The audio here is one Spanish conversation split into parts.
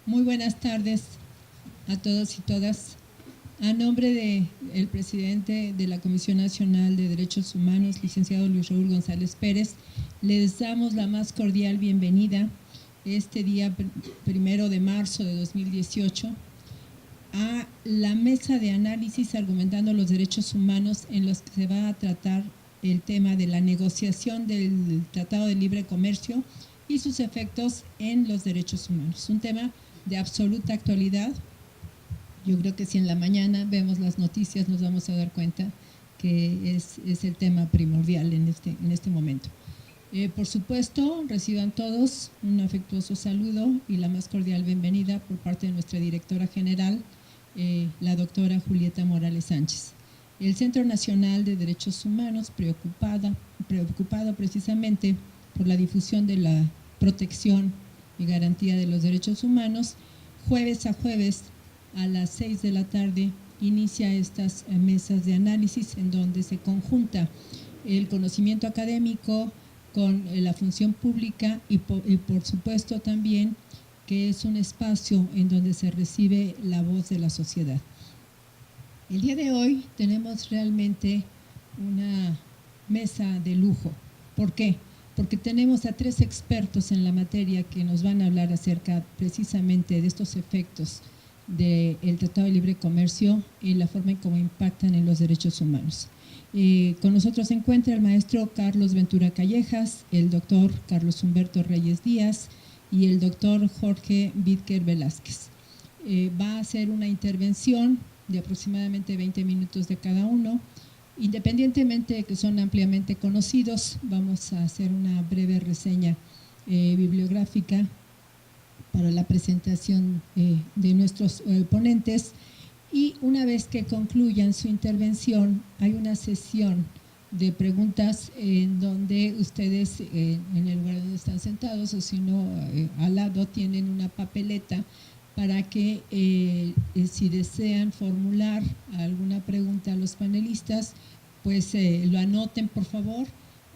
Muy buenas tardes a todos y todas. A nombre del presidente de la Comisión Nacional de Derechos Humanos, licenciado Luis Raúl González Pérez, les damos la más cordial bienvenida este día 1 de marzo de 2018 a la mesa de análisis argumentando los derechos humanos, en los que se va a tratar el tema de la negociación del Tratado de Libre Comercio y sus efectos en los derechos humanos. Un tema de absoluta actualidad. Yo creo que si en la mañana vemos las noticias nos vamos a dar cuenta que es el tema primordial en este momento. Por supuesto, reciban todos un afectuoso saludo y la más cordial bienvenida por parte de nuestra directora general, la doctora Julieta Morales Sánchez. El Centro Nacional de Derechos Humanos, preocupado precisamente por la difusión de la protección y garantía de los derechos humanos, jueves a jueves a las 6 de la tarde inicia estas mesas de análisis en donde se conjunta el conocimiento académico con la función pública y por supuesto también que es un espacio en donde se recibe la voz de la sociedad. El día de hoy tenemos realmente una mesa de lujo. ¿Por qué? Porque tenemos a 3 expertos en la materia que nos van a hablar acerca precisamente de estos efectos del Tratado de Libre Comercio y la forma en cómo impactan en los derechos humanos. Con nosotros se encuentra el maestro Carlos Ventura Callejas, el doctor Carlos Humberto Reyes Díaz y el doctor Jorge Vidker Velázquez. Va a hacer una intervención de aproximadamente 20 minutos de cada uno. Independientemente de que son ampliamente conocidos, vamos a hacer una breve reseña bibliográfica para la presentación de nuestros ponentes, y una vez que concluyan su intervención hay una sesión de preguntas en donde ustedes en el lugar donde están sentados o si no al lado tienen una papeleta para que si desean formular alguna pregunta a los panelistas pues lo anoten por favor.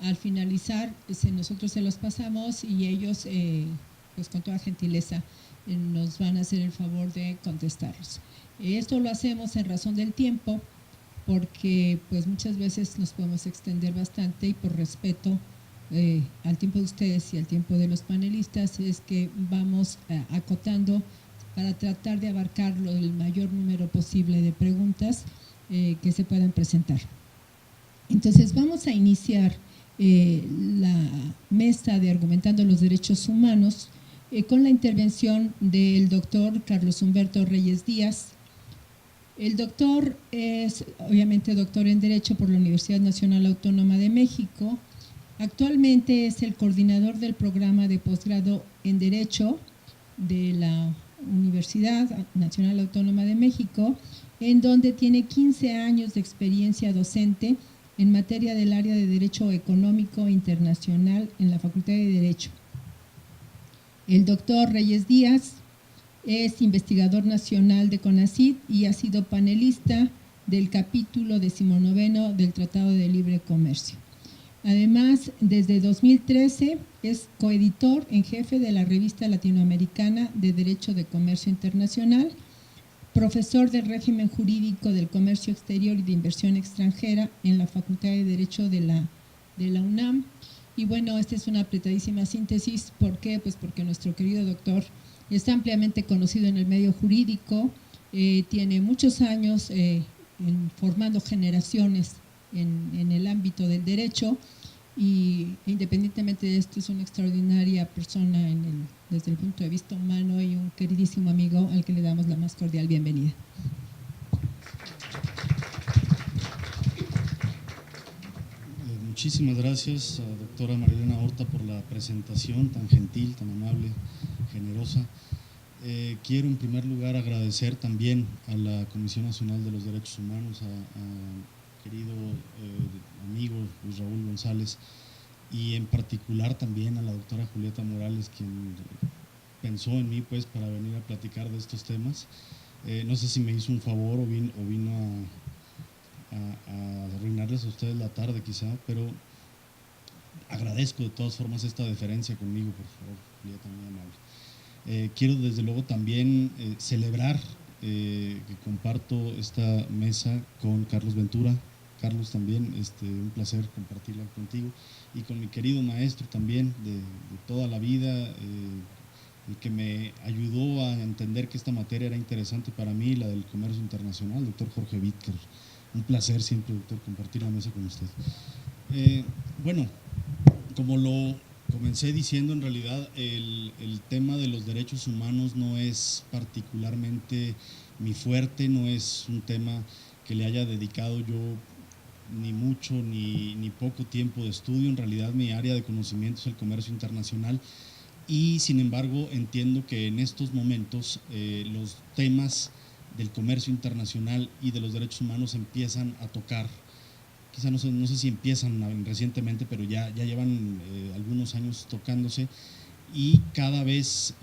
Al finalizar nosotros se los pasamos y ellos pues con toda gentileza nos van a hacer el favor de contestarlos. Esto lo hacemos en razón del tiempo porque pues muchas veces nos podemos extender bastante y por respeto al tiempo de ustedes y al tiempo de los panelistas es que vamos acotando para tratar de abarcar el mayor número posible de preguntas que se puedan presentar. Entonces vamos a iniciar la mesa de Argumentando los Derechos Humanos con la intervención del doctor Carlos Humberto Reyes Díaz. El doctor es obviamente doctor en Derecho por la Universidad Nacional Autónoma de México. Actualmente es el coordinador del programa de posgrado en Derecho de la Universidad Nacional Autónoma de México, en donde tiene 15 años de experiencia docente en materia del área de Derecho Económico Internacional en la Facultad de Derecho. El doctor Reyes Díaz es investigador nacional de CONACYT y ha sido panelista del capítulo 19 del Tratado de Libre Comercio. Además, desde 2013 es coeditor en jefe de la Revista Latinoamericana de Derecho de Comercio Internacional, profesor del régimen jurídico del comercio exterior y de inversión extranjera en la Facultad de Derecho de la UNAM. Y bueno, esta es una apretadísima síntesis. ¿Por qué? Pues porque nuestro querido doctor es ampliamente conocido en el medio jurídico, tiene muchos años formando generaciones en el ámbito del derecho y independientemente de esto es una extraordinaria persona desde el punto de vista humano y un queridísimo amigo al que le damos la más cordial bienvenida. Muchísimas gracias, doctora Marilena Horta, por la presentación tan gentil, tan amable, generosa. Quiero en primer lugar agradecer también a la Comisión Nacional de los Derechos Humanos, a querido amigo Luis Raúl González, y en particular también a la doctora Julieta Morales, quien pensó en mí pues para venir a platicar de estos temas. No sé si me hizo un favor o vino a arruinarles a ustedes la tarde quizá, pero agradezco de todas formas esta deferencia conmigo, por favor, Julieta, muy amable. Quiero desde luego también celebrar que comparto esta mesa con Carlos Ventura. Carlos, también un placer compartirla contigo, y con mi querido maestro también de toda la vida, el que me ayudó a entender que esta materia era interesante para mí, la del comercio internacional, el doctor Jorge Vídker. Un placer siempre, doctor, compartir la mesa con usted. Bueno, como lo comencé diciendo, en realidad el tema de los derechos humanos no es particularmente mi fuerte, no es un tema que le haya dedicado yo ni mucho ni poco tiempo de estudio. En realidad mi área de conocimiento es el comercio internacional, y sin embargo entiendo que en estos momentos los temas del comercio internacional y de los derechos humanos empiezan a tocar. Quizá no sé si empiezan recientemente, pero ya llevan algunos años tocándose, y cada vez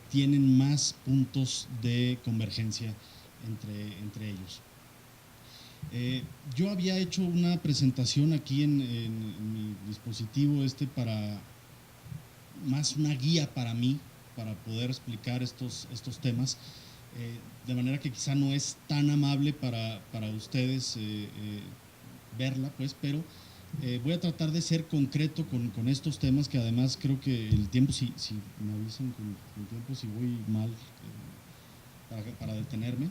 tienen más puntos de convergencia entre ellos. Yo había hecho una presentación aquí en mi dispositivo para más una guía para mí, para poder explicar estos temas, de manera que quizá no es tan amable para ustedes verla, pues, pero voy a tratar de ser concreto con estos temas, que además creo que el tiempo, si me avisan con el tiempo, si voy mal, para detenerme.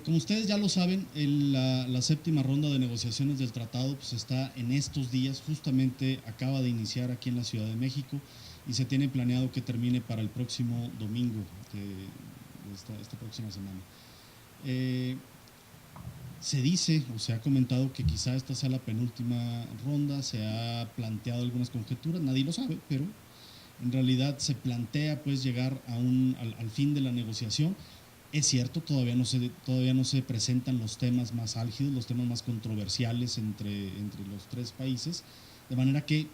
Como ustedes ya lo saben, la séptima ronda de negociaciones del tratado pues está en estos días, justamente acaba de iniciar aquí en la Ciudad de México, y se tiene planeado que termine para el próximo domingo de esta próxima semana. Se dice o se ha comentado que quizá esta sea la penúltima ronda, se ha planteado algunas conjeturas, nadie lo sabe, pero en realidad se plantea pues llegar al fin de la negociación. Es cierto, todavía no se presentan los temas más álgidos, los temas más controversiales entre los tres países, de manera que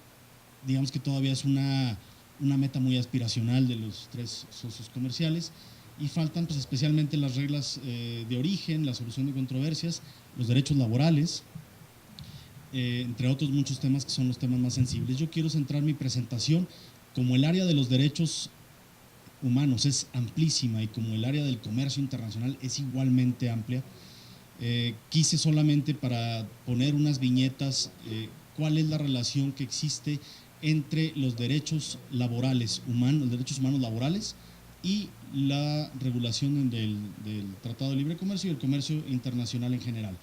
digamos que todavía es una meta muy aspiracional de los tres socios comerciales, y faltan pues especialmente las reglas de origen, la solución de controversias, los derechos laborales, entre otros muchos temas que son los temas más sensibles. Yo quiero centrar mi presentación, como el área de los derechos humanos es amplísima y como el área del comercio internacional es igualmente amplia, quise solamente para poner unas viñetas cuál es la relación que existe entre los derechos laborales humanos, los derechos humanos laborales, y la regulación del Tratado de Libre Comercio y el comercio internacional en general.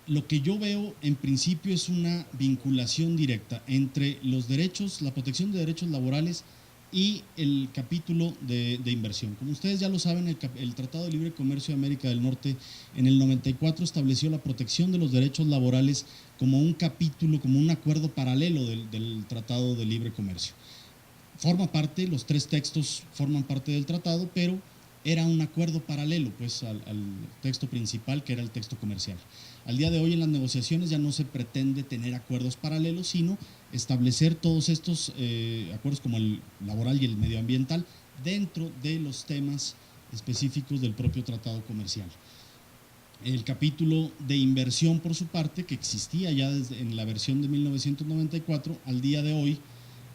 Lo que yo veo en principio es una vinculación directa entre los derechos, la protección de derechos laborales y el capítulo de inversión. Como ustedes ya lo saben, el Tratado de Libre Comercio de América del Norte en el 94 estableció la protección de los derechos laborales como un capítulo, como un acuerdo paralelo del Tratado de Libre Comercio. Forma parte, los tres textos forman parte del tratado, pero era un acuerdo paralelo pues al texto principal, que era el texto comercial. Al día de hoy en las negociaciones ya no se pretende tener acuerdos paralelos, sino establecer todos estos acuerdos como el laboral y el medioambiental dentro de los temas específicos del propio tratado comercial. El capítulo de inversión, por su parte, que existía ya desde en la versión de 1994, al día de hoy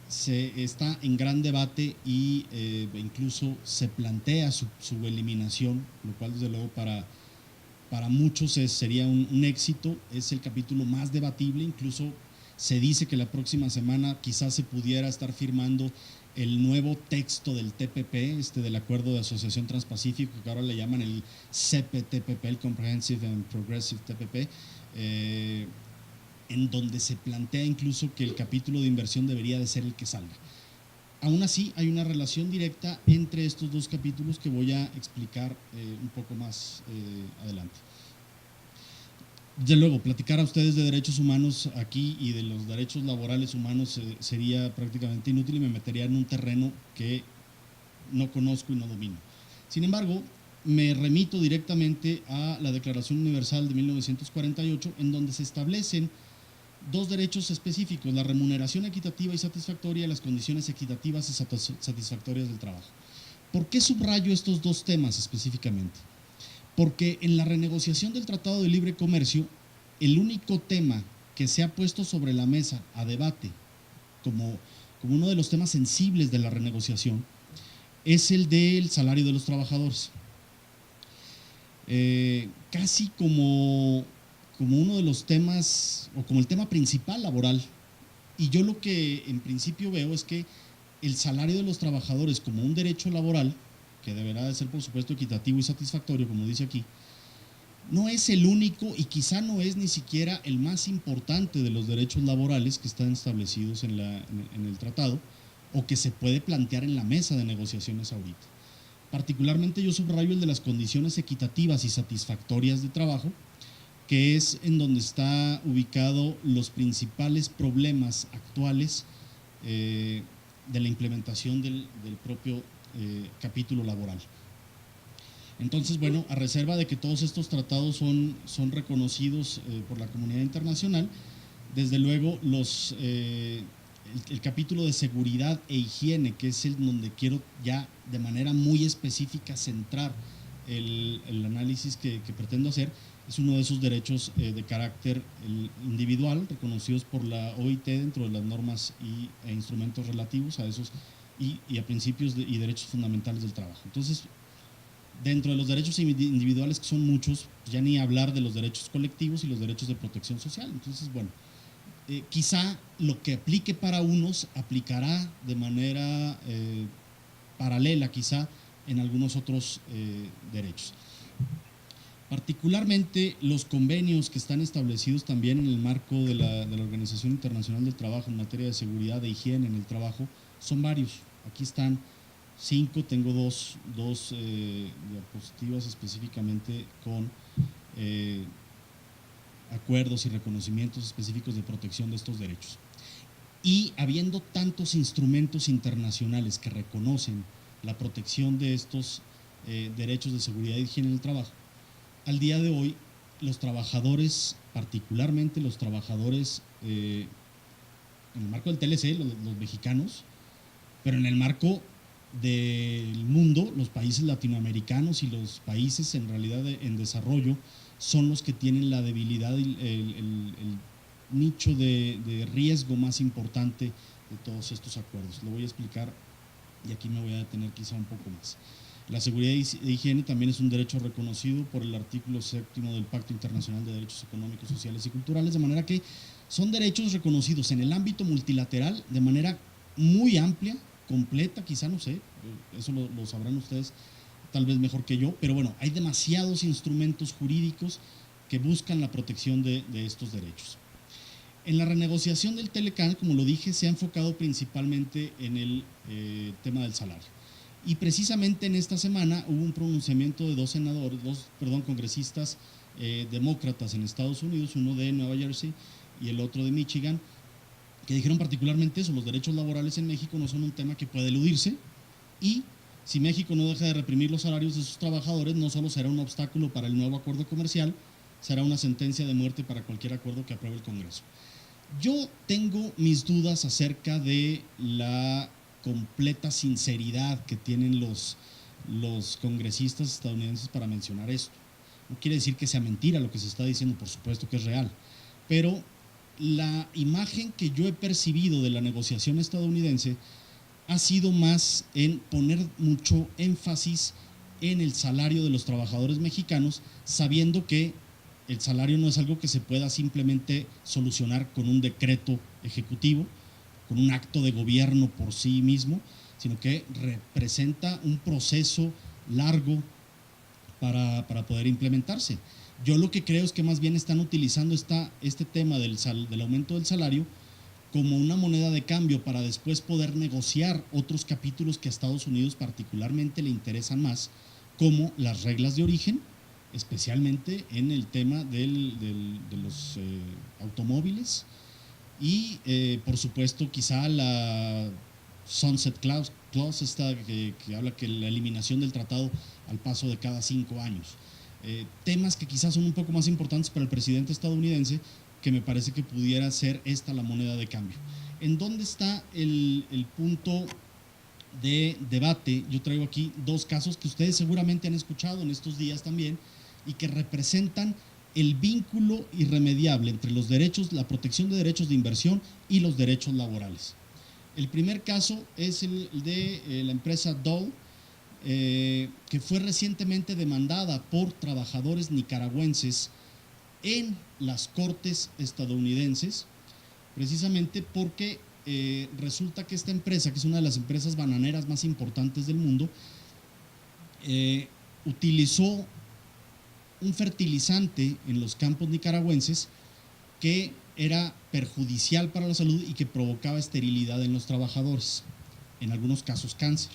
se está en gran debate y incluso se plantea su eliminación, lo cual desde luego para muchos sería un éxito. Es el capítulo más debatible, incluso se dice que la próxima semana quizás se pudiera estar firmando el nuevo texto del TPP, del Acuerdo de Asociación Transpacífico, que ahora le llaman el CPTPP, el Comprehensive and Progressive TPP, en donde se plantea incluso que el capítulo de inversión debería de ser el que salga. Aún así, hay una relación directa entre estos dos capítulos que voy a explicar un poco más adelante. Desde luego, platicar a ustedes de derechos humanos aquí y de los derechos laborales humanos sería prácticamente inútil y me metería en un terreno que no conozco y no domino. Sin embargo, me remito directamente a la Declaración Universal de 1948, en donde se establecen dos derechos específicos: la remuneración equitativa y satisfactoria y las condiciones equitativas y satisfactorias del trabajo. ¿Por qué subrayo estos dos temas específicamente? Porque en la renegociación del Tratado de Libre Comercio, el único tema que se ha puesto sobre la mesa a debate como como uno de los temas sensibles de la renegociación, es el del salario de los trabajadores. Casi como uno de los temas, o como el tema principal laboral. Y yo lo que en principio veo es que el salario de los trabajadores como un derecho laboral, que deberá de ser por supuesto equitativo y satisfactorio, como dice aquí, no es el único y quizá no es ni siquiera el más importante de los derechos laborales que están establecidos en el tratado o que se puede plantear en la mesa de negociaciones ahorita. Particularmente yo subrayo el de las condiciones equitativas y satisfactorias de trabajo, que es en donde está ubicado los principales problemas actuales de la implementación del propio capítulo laboral. Entonces, bueno, a reserva de que todos estos tratados son reconocidos por la comunidad internacional, desde luego el capítulo de seguridad e higiene, que es el donde quiero ya de manera muy específica centrar el análisis que pretendo hacer, es uno de esos derechos de carácter individual reconocidos por la OIT dentro de las normas e instrumentos relativos a esos y a principios y derechos fundamentales del trabajo. Entonces, dentro de los derechos individuales, que son muchos, ya ni hablar de los derechos colectivos y los derechos de protección social. Entonces, bueno, quizá lo que aplique para unos aplicará de manera paralela quizá en algunos otros derechos. Particularmente los convenios que están establecidos también en el marco de la Organización Internacional del Trabajo en materia de seguridad e higiene en el trabajo son varios. Aquí están 5, tengo dos diapositivas específicamente con acuerdos y reconocimientos específicos de protección de estos derechos. Y habiendo tantos instrumentos internacionales que reconocen la protección de estos derechos de seguridad y higiene en el trabajo, al día de hoy los trabajadores, particularmente los trabajadores en el marco del TLC, los mexicanos, pero en el marco del mundo, los países latinoamericanos y los países en realidad en desarrollo son los que tienen la debilidad y el nicho de riesgo más importante de todos estos acuerdos. Lo voy a explicar y aquí me voy a detener quizá un poco más. La seguridad e higiene también es un derecho reconocido por el artículo 7º del Pacto Internacional de Derechos Económicos, Sociales y Culturales, de manera que son derechos reconocidos en el ámbito multilateral de manera muy amplia, completa, quizá, no sé, eso lo sabrán ustedes tal vez mejor que yo, pero bueno, hay demasiados instrumentos jurídicos que buscan la protección de estos derechos. En la renegociación del TLCAN, como lo dije, se ha enfocado principalmente en el tema del salario. Y precisamente en esta semana hubo un pronunciamiento de dos congresistas demócratas en Estados Unidos, uno de Nueva Jersey y el otro de Michigan, que dijeron particularmente eso: los derechos laborales en México no son un tema que puede eludirse, y si México no deja de reprimir los salarios de sus trabajadores, no solo será un obstáculo para el nuevo acuerdo comercial, será una sentencia de muerte para cualquier acuerdo que apruebe el Congreso. Yo tengo mis dudas acerca de la completa sinceridad que tienen los congresistas estadounidenses para mencionar esto. No quiere decir que sea mentira lo que se está diciendo, por supuesto que es real, pero la imagen que yo he percibido de la negociación estadounidense ha sido más en poner mucho énfasis en el salario de los trabajadores mexicanos, sabiendo que el salario no es algo que se pueda simplemente solucionar con un decreto ejecutivo, con un acto de gobierno por sí mismo, sino que representa un proceso largo para poder implementarse. Yo lo que creo es que más bien están utilizando este tema del aumento del salario como una moneda de cambio para después poder negociar otros capítulos que a Estados Unidos particularmente le interesan más, como las reglas de origen, especialmente en el tema de los automóviles y por supuesto quizá la Sunset Clause esta que habla que la eliminación del tratado al paso de cada 5 años. Temas que quizás son un poco más importantes para el presidente estadounidense, que me parece que pudiera ser esta la moneda de cambio. ¿En dónde está el punto de debate? Yo traigo aquí dos casos que ustedes seguramente han escuchado en estos días también y que representan el vínculo irremediable entre los derechos, la protección de derechos de inversión y los derechos laborales. El primer caso es el de la empresa Dole, que fue recientemente demandada por trabajadores nicaragüenses en las cortes estadounidenses, precisamente porque resulta que esta empresa, que es una de las empresas bananeras más importantes del mundo, utilizó un fertilizante en los campos nicaragüenses que era perjudicial para la salud y que provocaba esterilidad en los trabajadores, en algunos casos cáncer.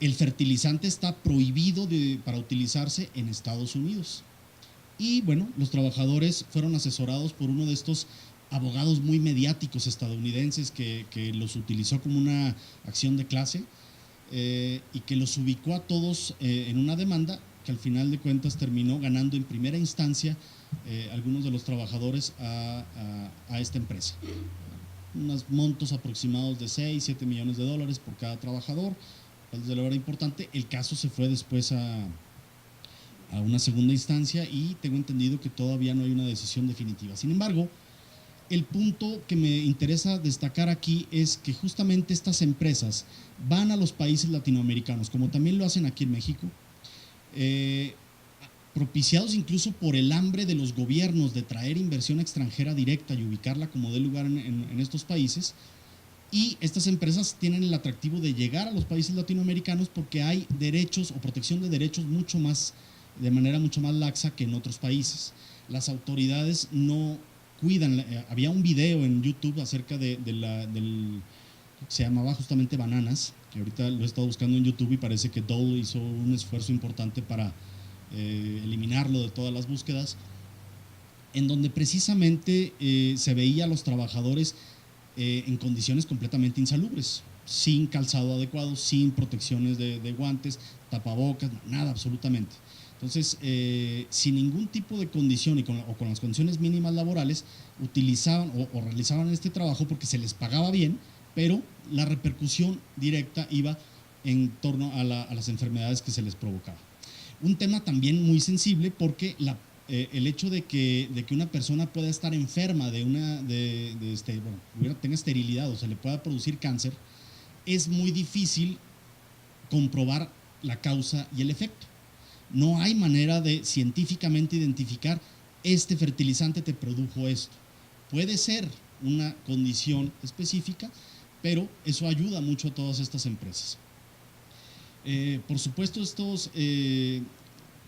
El fertilizante está prohibido para utilizarse en Estados Unidos. Y bueno, los trabajadores fueron asesorados por uno de estos abogados muy mediáticos estadounidenses que los utilizó como una acción de clase y que los ubicó a todos en una demanda que al final de cuentas terminó ganando en primera instancia algunos de los trabajadores a esta empresa. Unos montos aproximados de 6, 7 millones de dólares por cada trabajador. Desde luego era importante. El caso se fue después a una segunda instancia y tengo entendido que todavía no hay una decisión definitiva. Sin embargo, el punto que me interesa destacar aquí es que justamente estas empresas van a los países latinoamericanos, como también lo hacen aquí en México, propiciados incluso por el hambre de los gobiernos de traer inversión extranjera directa y ubicarla como de lugar en estos países. Y estas empresas tienen el atractivo de llegar a los países latinoamericanos porque hay derechos o protección de derechos de manera mucho más laxa que en otros países. Las autoridades no cuidan. Había un video en YouTube acerca del se llamaba justamente Bananas, que ahorita lo he estado buscando en YouTube y parece que Dole hizo un esfuerzo importante para eliminarlo de todas las búsquedas, en donde precisamente se veía a los trabajadores en condiciones completamente insalubres, sin calzado adecuado, sin protecciones de guantes, tapabocas, nada absolutamente. Entonces, sin ningún tipo de condición o con las condiciones mínimas laborales, utilizaban o realizaban este trabajo porque se les pagaba bien, pero la repercusión directa iba en torno a las enfermedades que se les provocaba. Un tema también muy sensible porque el hecho de que una persona pueda estar enferma tenga esterilidad o se le pueda producir cáncer, es muy difícil comprobar la causa y el efecto. No hay manera de científicamente identificar este fertilizante te produjo esto. Puede ser una condición específica, pero eso ayuda mucho a todas estas empresas. Por supuesto,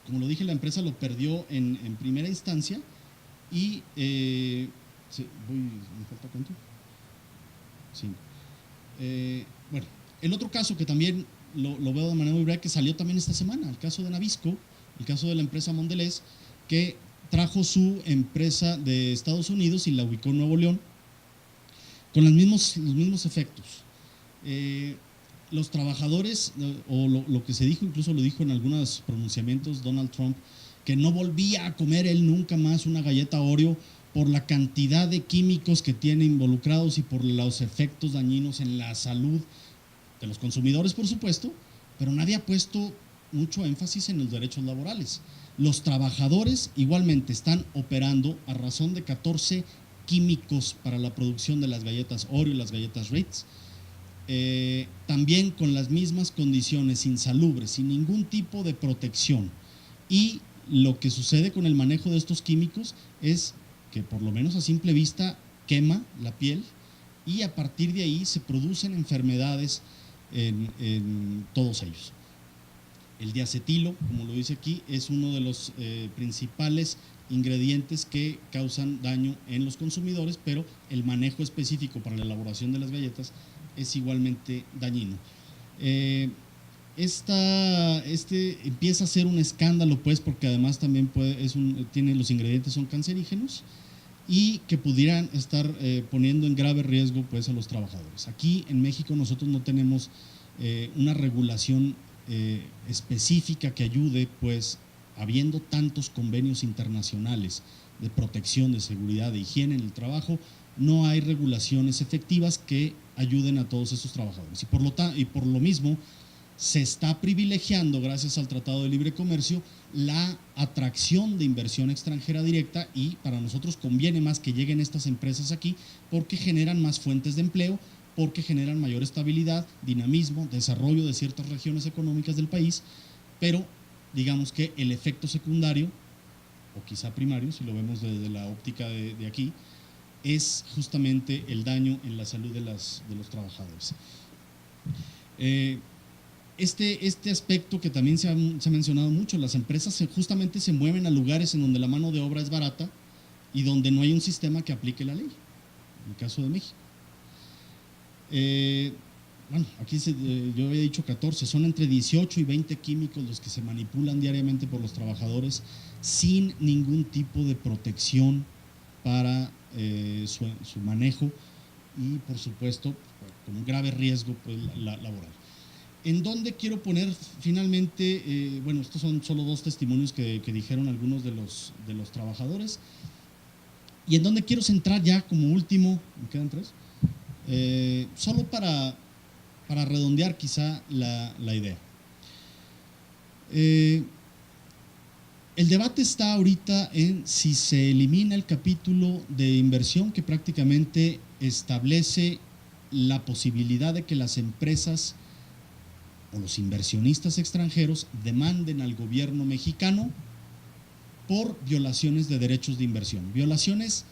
como lo dije, la empresa lo perdió en primera instancia y ¿me falta cuánto? Sí. Bueno, el otro caso que también lo veo de manera muy breve, que salió también esta semana, el caso de Nabisco, el caso de la empresa Mondelez, que trajo su empresa de Estados Unidos y la ubicó en Nuevo León con los mismos efectos. Los trabajadores, o lo que se dijo, incluso lo dijo en algunos pronunciamientos Donald Trump, que no volvía a comer él nunca más una galleta Oreo por la cantidad de químicos que tiene involucrados y por los efectos dañinos en la salud de los consumidores, por supuesto, pero nadie ha puesto mucho énfasis en los derechos laborales. Los trabajadores igualmente están operando a razón de 14 químicos para la producción de las galletas Oreo y las galletas Ritz, también con las mismas condiciones insalubres, sin ningún tipo de protección. Y lo que sucede con el manejo de estos químicos es que, por lo menos a simple vista, quema la piel y a partir de ahí se producen enfermedades en todos ellos. El diacetilo, como lo dice aquí, es uno de los principales ingredientes que causan daño en los consumidores, pero el manejo específico para la elaboración de las galletas es igualmente dañino. Empieza a ser un escándalo, pues, porque además también los ingredientes son cancerígenos y que pudieran estar poniendo en grave riesgo, pues, a los trabajadores. Aquí en México nosotros no tenemos una regulación específica que ayude, pues, habiendo tantos convenios internacionales de protección, de seguridad, de higiene en el trabajo, no hay regulaciones efectivas que ayuden a todos esos trabajadores. Y por lo mismo, se está privilegiando, gracias al Tratado de Libre Comercio, la atracción de inversión extranjera directa, y para nosotros conviene más que lleguen estas empresas aquí porque generan más fuentes de empleo, porque generan mayor estabilidad, dinamismo, desarrollo de ciertas regiones económicas del país, pero digamos que el efecto secundario, o quizá primario, si lo vemos desde la óptica de aquí, es justamente el daño en la salud de los trabajadores. Este aspecto que también se ha mencionado mucho, las empresas justamente se mueven a lugares en donde la mano de obra es barata y donde no hay un sistema que aplique la ley, en el caso de México. Bueno, aquí yo había dicho 14, son entre 18 y 20 químicos los que se manipulan diariamente por los trabajadores sin ningún tipo de protección para su manejo y, por supuesto, con un grave riesgo pues, laboral. ¿En dónde quiero poner finalmente? Bueno, estos son solo 2 testimonios que dijeron algunos de los trabajadores. ¿Y en dónde quiero centrar ya como último? ¿Me quedan 3? Solo para redondear quizá la idea. El debate está ahorita en si se elimina el capítulo de inversión que prácticamente establece la posibilidad de que las empresas o los inversionistas extranjeros demanden al gobierno mexicano por violaciones de derechos de inversión, violaciones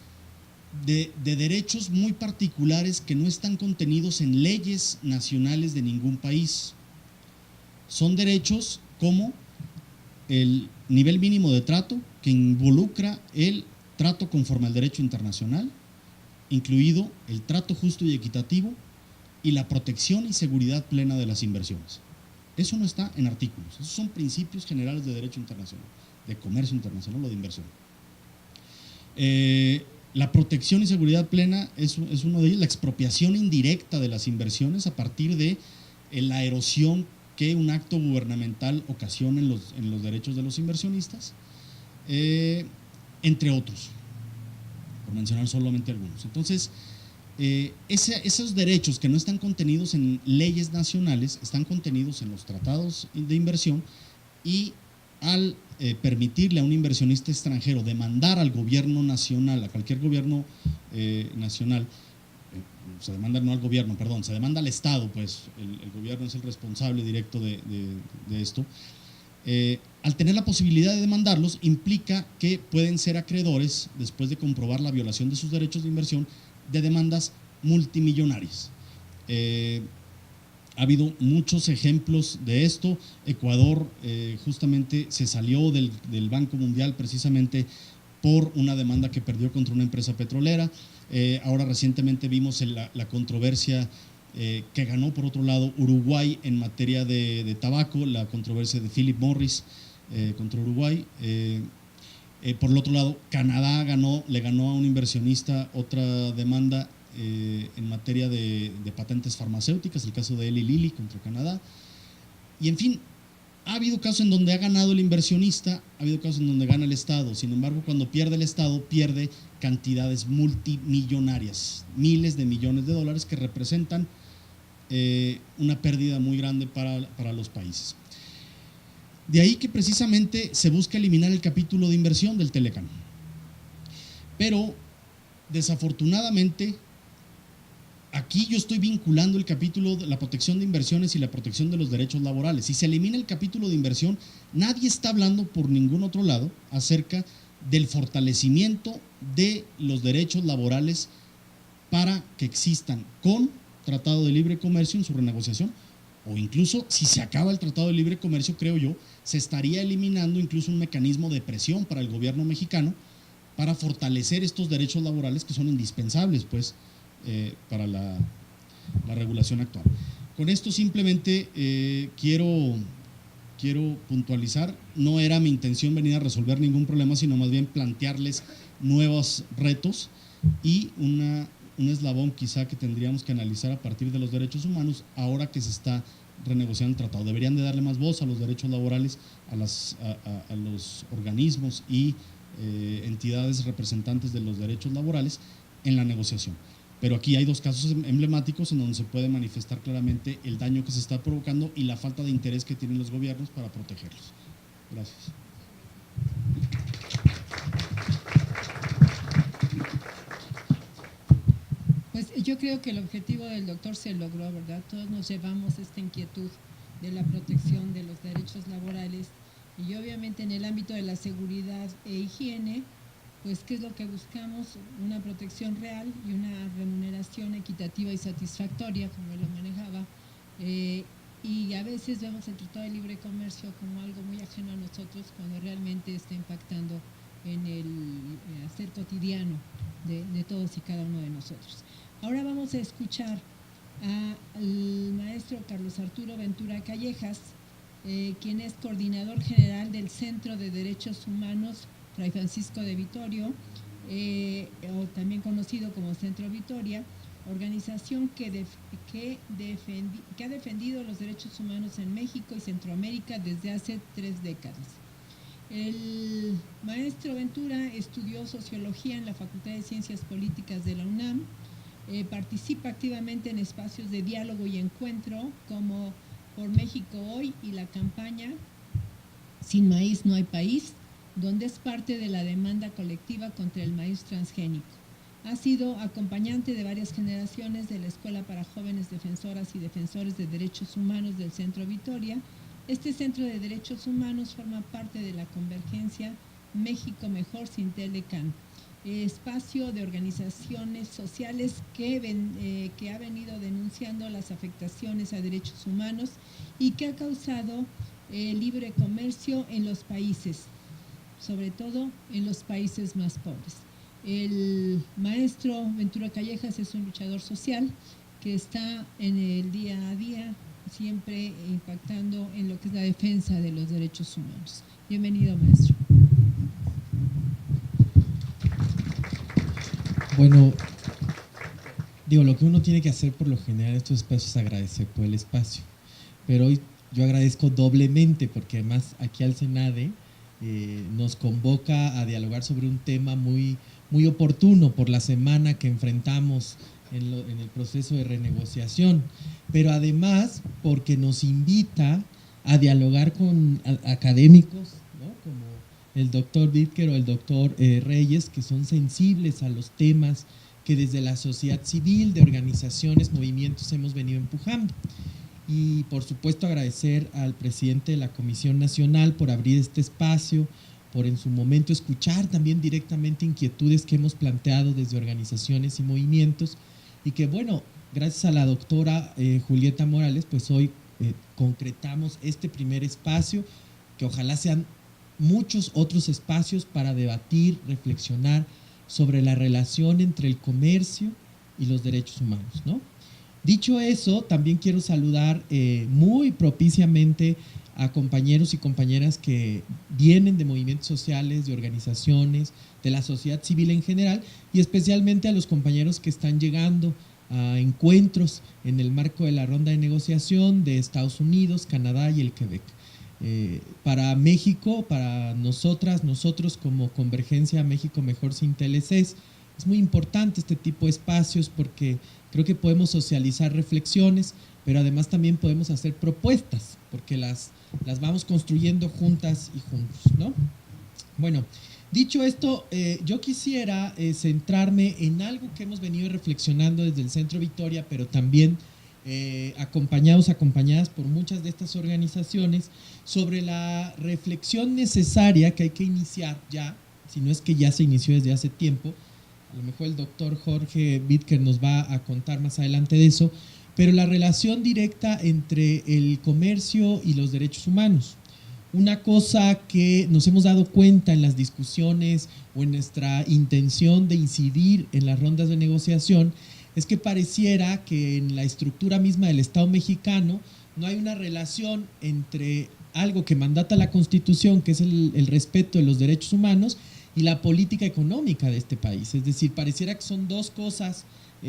de derechos muy particulares que no están contenidos en leyes nacionales de ningún país. Son derechos como el nivel mínimo de trato, que involucra el trato conforme al derecho internacional, incluido el trato justo y equitativo y la protección y seguridad plena de las inversiones. Eso no está en artículos, esos son principios generales de derecho internacional, de comercio internacional o de inversión. La protección y seguridad plena es uno de ellos, la expropiación indirecta de las inversiones a partir de la erosión que un acto gubernamental ocasiona en los derechos de los inversionistas, entre otros, por mencionar solamente algunos. Entonces, esos derechos que no están contenidos en leyes nacionales están contenidos en los tratados de inversión y al permitirle a un inversionista extranjero demandar al gobierno nacional, a cualquier gobierno nacional, se demanda no al gobierno, perdón, se demanda al Estado, pues el gobierno es el responsable directo de esto. Al tener la posibilidad de demandarlos, implica que pueden ser acreedores, después de comprobar la violación de sus derechos de inversión, de demandas multimillonarias. Ha habido muchos ejemplos de esto. Ecuador justamente se salió del Banco Mundial precisamente por una demanda que perdió contra una empresa petrolera. Ahora recientemente vimos la controversia que ganó por otro lado Uruguay en materia de tabaco, la controversia de Philip Morris contra Uruguay. Por el otro lado, Canadá le ganó a un inversionista otra demanda en materia de patentes farmacéuticas, el caso de Eli Lilly contra Canadá. Y en fin, ha habido casos en donde ha ganado el inversionista, ha habido casos en donde gana el Estado. Sin embargo, cuando pierde el Estado, pierde cantidades multimillonarias, miles de millones de dólares que representan una pérdida muy grande para los países. De ahí que precisamente se busca eliminar el capítulo de inversión del Telecán. Pero desafortunadamente aquí yo estoy vinculando el capítulo de la protección de inversiones y la protección de los derechos laborales. Si se elimina el capítulo de inversión, nadie está hablando por ningún otro lado acerca del fortalecimiento de los derechos laborales para que existan con Tratado de Libre Comercio en su renegociación, o incluso si se acaba el Tratado de Libre Comercio, creo yo, se estaría eliminando incluso un mecanismo de presión para el gobierno mexicano para fortalecer estos derechos laborales que son indispensables pues para la regulación actual. Con esto simplemente quiero puntualizar, no era mi intención venir a resolver ningún problema, sino más bien plantearles nuevos retos y un eslabón quizá que tendríamos que analizar a partir de los derechos humanos ahora que se está renegociando el tratado. Deberían de darle más voz a los derechos laborales, a los organismos y entidades representantes de los derechos laborales en la negociación. Pero aquí hay 2 casos emblemáticos en donde se puede manifestar claramente el daño que se está provocando y la falta de interés que tienen los gobiernos para protegerlos. Gracias. Pues yo yo creo que el objetivo del doctor se logró, ¿verdad? Todos nos llevamos esta inquietud de la protección de los derechos laborales y obviamente en el ámbito de la seguridad e higiene, pues ¿qué es lo que buscamos? Una protección real y una remuneración equitativa y satisfactoria, como él lo manejaba. Y a veces vemos el Tratado de Libre Comercio como algo muy ajeno a nosotros cuando realmente está impactando en el hacer cotidiano de todos y cada uno de nosotros. Ahora vamos a escuchar al maestro Carlos Arturo Ventura Callejas, quien es coordinador general del Centro de Derechos Humanos Fray Francisco de Vitorio, o también conocido como Centro Vitoria, organización que ha defendido los derechos humanos en México y Centroamérica desde hace 3 décadas. El maestro Ventura estudió sociología en la Facultad de Ciencias Políticas de la UNAM, participa activamente en espacios de diálogo y encuentro como Por México Hoy y la campaña Sin Maíz No Hay País, donde es parte de la demanda colectiva contra el maíz transgénico. Ha sido acompañante de varias generaciones de la Escuela para Jóvenes Defensoras y Defensores de Derechos Humanos del Centro Vitoria. Este Centro de Derechos Humanos forma parte de la Convergencia México Mejor Sintel-Decan, espacio de organizaciones sociales que ha venido denunciando las afectaciones a derechos humanos y que ha causado libre comercio en los países, sobre todo en los países más pobres. El maestro Ventura Callejas es un luchador social que está en el día a día siempre impactando en lo que es la defensa de los derechos humanos. Bienvenido, maestro. Bueno, digo, lo que uno tiene que hacer por lo general en estos espacios es agradecer por el espacio, pero hoy yo agradezco doblemente porque además aquí al Senade nos convoca a dialogar sobre un tema muy oportuno por la semana que enfrentamos en el proceso de renegociación, pero además porque nos invita a dialogar con académicos, ¿no?, como el doctor Bitker o el doctor Reyes, que son sensibles a los temas que desde la sociedad civil, de organizaciones, movimientos hemos venido empujando. Y por supuesto agradecer al presidente de la Comisión Nacional por abrir este espacio, por en su momento escuchar también directamente inquietudes que hemos planteado desde organizaciones y movimientos, y que bueno, gracias a la doctora Julieta Morales, pues hoy concretamos este primer espacio, que ojalá sean muchos otros espacios para debatir, reflexionar sobre la relación entre el comercio y los derechos humanos, ¿no? Dicho eso, también quiero saludar muy propiciamente a compañeros y compañeras que vienen de movimientos sociales, de organizaciones, de la sociedad civil en general, y especialmente a los compañeros que están llegando a encuentros en el marco de la ronda de negociación de Estados Unidos, Canadá y el Quebec. Para México, para nosotros como Convergencia México Mejor Sintel-ECES, es muy importante este tipo de espacios porque creo que podemos socializar reflexiones, pero además también podemos hacer propuestas, porque las vamos construyendo juntas y juntos, ¿no? Bueno, dicho esto, yo quisiera centrarme en algo que hemos venido reflexionando desde el Centro Vitoria, pero también acompañadas por muchas de estas organizaciones, sobre la reflexión necesaria que hay que iniciar ya, si no es que ya se inició desde hace tiempo. A lo mejor el doctor Jorge Bitker nos va a contar más adelante de eso, pero la relación directa entre el comercio y los derechos humanos. Una cosa que nos hemos dado cuenta en las discusiones o en nuestra intención de incidir en las rondas de negociación es que pareciera que en la estructura misma del Estado mexicano no hay una relación entre algo que mandata la Constitución, que es el respeto de los derechos humanos, y la política económica de este país. Es decir, pareciera que son dos cosas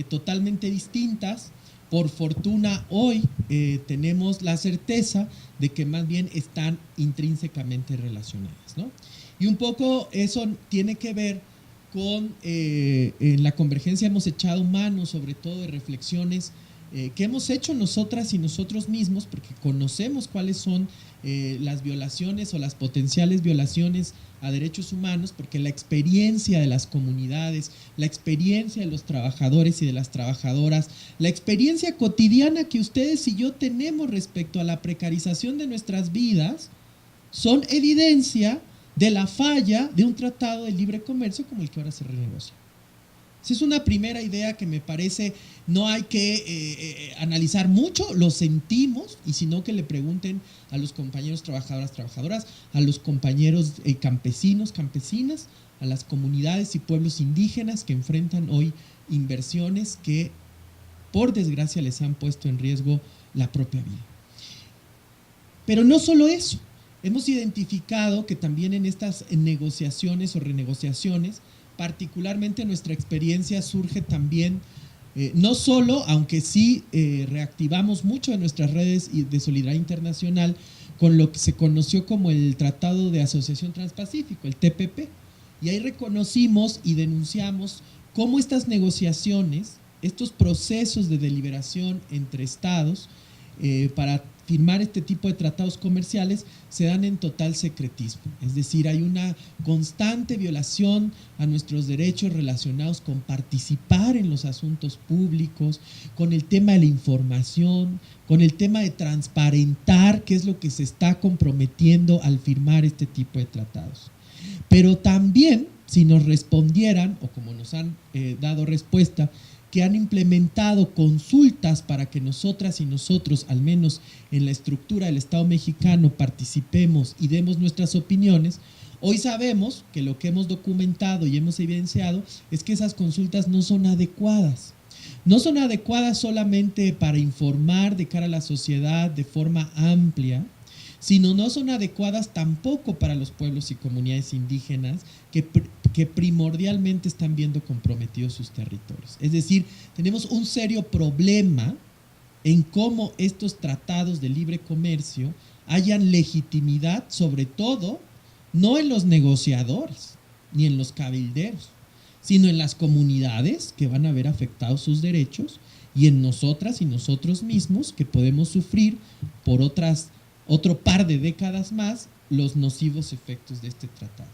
totalmente distintas. Por fortuna hoy tenemos la certeza de que más bien están intrínsecamente relacionadas, ¿no? Y un poco eso tiene que ver con, en la Convergencia hemos echado mano sobre todo de reflexiones que hemos hecho nosotras y nosotros mismos, porque conocemos cuáles son las violaciones o las potenciales violaciones a derechos humanos, porque la experiencia de las comunidades, la experiencia de los trabajadores y de las trabajadoras, la experiencia cotidiana que ustedes y yo tenemos respecto a la precarización de nuestras vidas, son evidencia de la falla de un tratado de libre comercio como el que ahora se renegocia. Esa es una primera idea que me parece no hay que analizar mucho, lo sentimos, y sino que le pregunten a los compañeros trabajadoras, a los compañeros campesinos, campesinas, a las comunidades y pueblos indígenas que enfrentan hoy inversiones que por desgracia les han puesto en riesgo la propia vida. Pero no solo eso, hemos identificado que también en estas negociaciones o renegociaciones, particularmente nuestra experiencia surge también, no solo, aunque sí reactivamos mucho de nuestras redes de solidaridad internacional con lo que se conoció como el Tratado de Asociación Transpacífico, el TPP, y ahí reconocimos y denunciamos cómo estas negociaciones, estos procesos de deliberación entre estados para firmar este tipo de tratados comerciales se dan en total secretismo. Es decir, hay una constante violación a nuestros derechos relacionados con participar en los asuntos públicos, con el tema de la información, con el tema de transparentar qué es lo que se está comprometiendo al firmar este tipo de tratados. Pero también, si nos respondieran, o como nos han dado respuesta, que han implementado consultas para que nosotras y nosotros, al menos en la estructura del Estado mexicano, participemos y demos nuestras opiniones, hoy sabemos que lo que hemos documentado y hemos evidenciado es que esas consultas no son adecuadas. No son adecuadas solamente para informar de cara a la sociedad de forma amplia, sino no son adecuadas tampoco para los pueblos y comunidades indígenas que primordialmente están viendo comprometidos sus territorios. Es decir, tenemos un serio problema en cómo estos tratados de libre comercio hayan legitimidad, sobre todo, no en los negociadores ni en los cabilderos, sino en las comunidades que van a ver afectados sus derechos y en nosotras y nosotros mismos que podemos sufrir por otro par de décadas más los nocivos efectos de este tratado.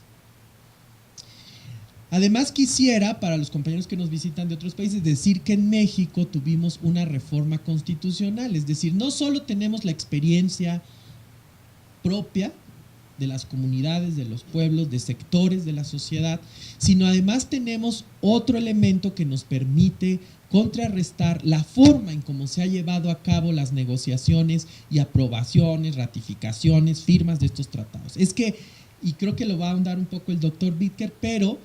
Además quisiera, para los compañeros que nos visitan de otros países, decir que en México tuvimos una reforma constitucional, es decir, no solo tenemos la experiencia propia de las comunidades, de los pueblos, de sectores de la sociedad, sino además tenemos otro elemento que nos permite contrarrestar la forma en cómo se ha llevado a cabo las negociaciones y aprobaciones, ratificaciones, firmas de estos tratados. Es que, y creo que lo va a ahondar un poco el doctor Bittker, pero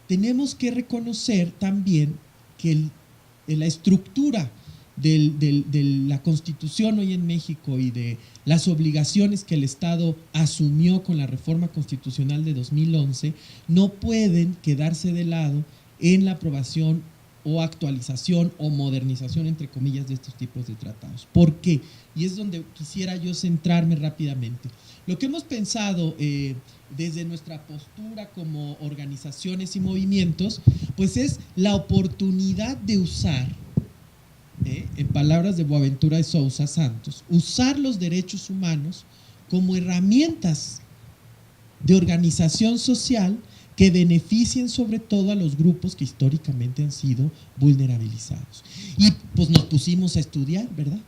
tenemos que reconocer también que la estructura de la Constitución hoy en México y de las obligaciones que el Estado asumió con la reforma constitucional de 2011 no pueden quedarse de lado en la aprobación o actualización o modernización, entre comillas, de estos tipos de tratados. ¿Por qué? Y es donde quisiera yo centrarme rápidamente. Lo que hemos pensado desde nuestra postura como organizaciones y movimientos, pues es la oportunidad de usar, en palabras de Boaventura de Sousa Santos, usar los derechos humanos como herramientas de organización social que beneficien sobre todo a los grupos que históricamente han sido vulnerabilizados. Y pues nos pusimos a estudiar, ¿verdad?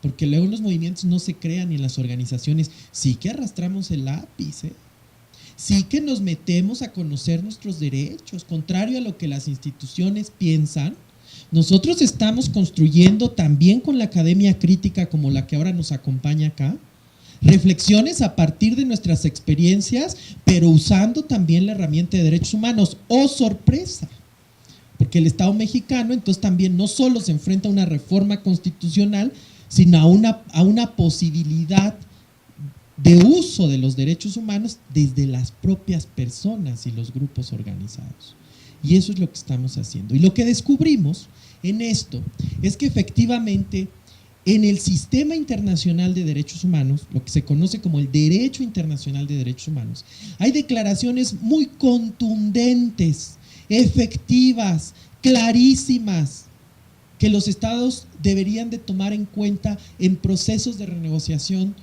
Porque luego en los movimientos no se crean ni en las organizaciones, sí que arrastramos el lápiz, sí que nos metemos a conocer nuestros derechos, contrario a lo que las instituciones piensan. Nosotros estamos construyendo también con la academia crítica como la que ahora nos acompaña acá, reflexiones a partir de nuestras experiencias, pero usando también la herramienta de derechos humanos. ¡Oh, sorpresa! Porque el Estado mexicano entonces también no solo se enfrenta a una reforma constitucional, sino a una posibilidad de uso de los derechos humanos desde las propias personas y los grupos organizados. Y eso es lo que estamos haciendo. Y lo que descubrimos en esto es que efectivamente en el sistema internacional de derechos humanos, lo que se conoce como el derecho internacional de derechos humanos, hay declaraciones muy contundentes, efectivas, clarísimas, que los estados deberían de tomar en cuenta en procesos de renegociación,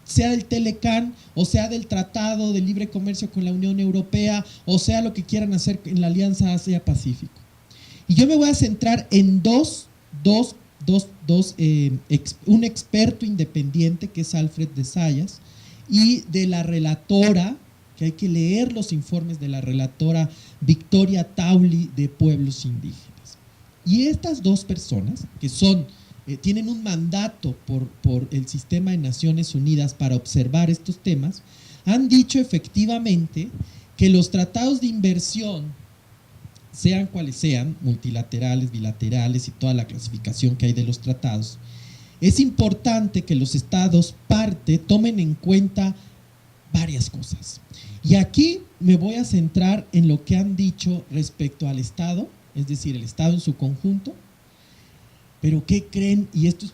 sea del Telecán, o sea del Tratado de Libre Comercio con la Unión Europea, o sea lo que quieran hacer en la Alianza Asia-Pacífico. Y yo me voy a centrar en un experto independiente que es Alfred de Zayas, y de la relatora, que hay que leer los informes de la relatora Victoria Tauli de Pueblos Indígenas. Y estas dos personas, que tienen un mandato por el sistema de Naciones Unidas para observar estos temas, han dicho efectivamente que los tratados de inversión, sean cuales sean, multilaterales, bilaterales y toda la clasificación que hay de los tratados, es importante que los estados parte tomen en cuenta varias cosas. Y aquí me voy a centrar en lo que han dicho respecto al Estado, es decir, el Estado en su conjunto. Pero ¿qué creen? Y esto es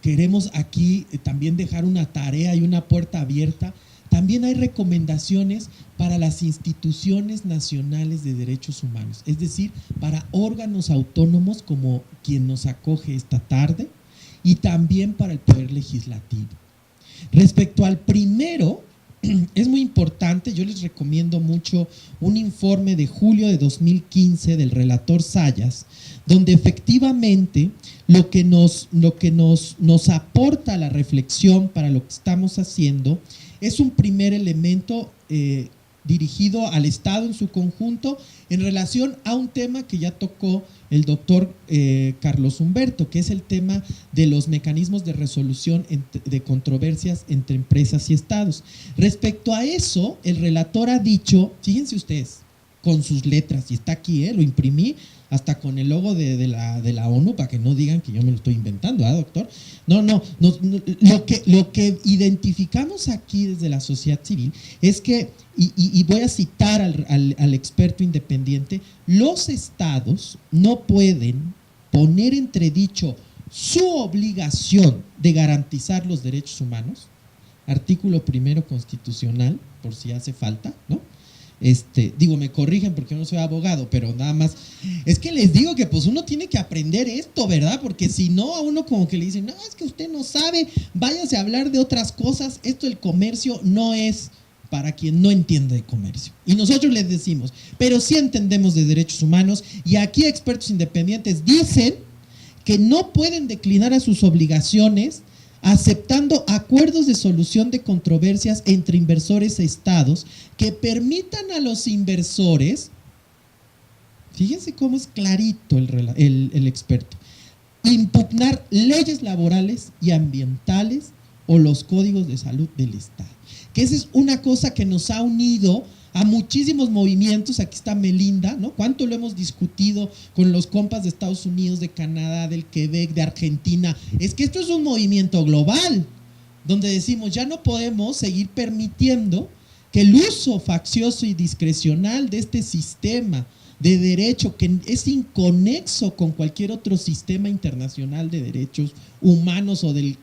queremos aquí también dejar una tarea y una puerta abierta. También hay recomendaciones para las instituciones nacionales de derechos humanos, es decir, para órganos autónomos como quien nos acoge esta tarde, y también para el Poder Legislativo. Respecto al primero, es muy importante, yo les recomiendo mucho un informe de julio de 2015 del relator Zayas, donde efectivamente lo que nos aporta la reflexión para lo que estamos haciendo es un primer elemento dirigido al Estado en su conjunto en relación a un tema que ya tocó el doctor Carlos Humberto, que es el tema de los mecanismos de resolución de controversias entre empresas y estados. Respecto a eso, el relator ha dicho, fíjense ustedes, con sus letras, y está aquí, lo imprimí hasta con el logo de la ONU para que no digan que yo me lo estoy inventando, doctor? No, lo que identificamos aquí desde la sociedad civil es que, y voy a citar al experto independiente, los estados no pueden poner entredicho su obligación de garantizar los derechos humanos, artículo 1 constitucional, por si hace falta, ¿no? Me corrigen porque no soy abogado, pero nada más, es que les digo que pues uno tiene que aprender esto, ¿verdad? Porque si no, a uno como que le dicen, no, es que usted no sabe, váyase a hablar de otras cosas, esto del comercio no es para quien no entiende de comercio. Y nosotros les decimos, pero sí entendemos de derechos humanos, y aquí expertos independientes dicen que no pueden declinar a sus obligaciones aceptando acuerdos de solución de controversias entre inversores e estados que permitan a los inversores, fíjense cómo es clarito el experto, impugnar leyes laborales y ambientales o los códigos de salud del Estado. Que esa es una cosa que nos ha unido a muchísimos movimientos. Aquí está Melinda, ¿no? ¿Cuánto lo hemos discutido con los compas de Estados Unidos, de Canadá, del Quebec, de Argentina? Es que esto es un movimiento global, donde decimos, ya no podemos seguir permitiendo que el uso faccioso y discrecional de este sistema de derecho, que es inconexo con cualquier otro sistema internacional de derechos humanos o del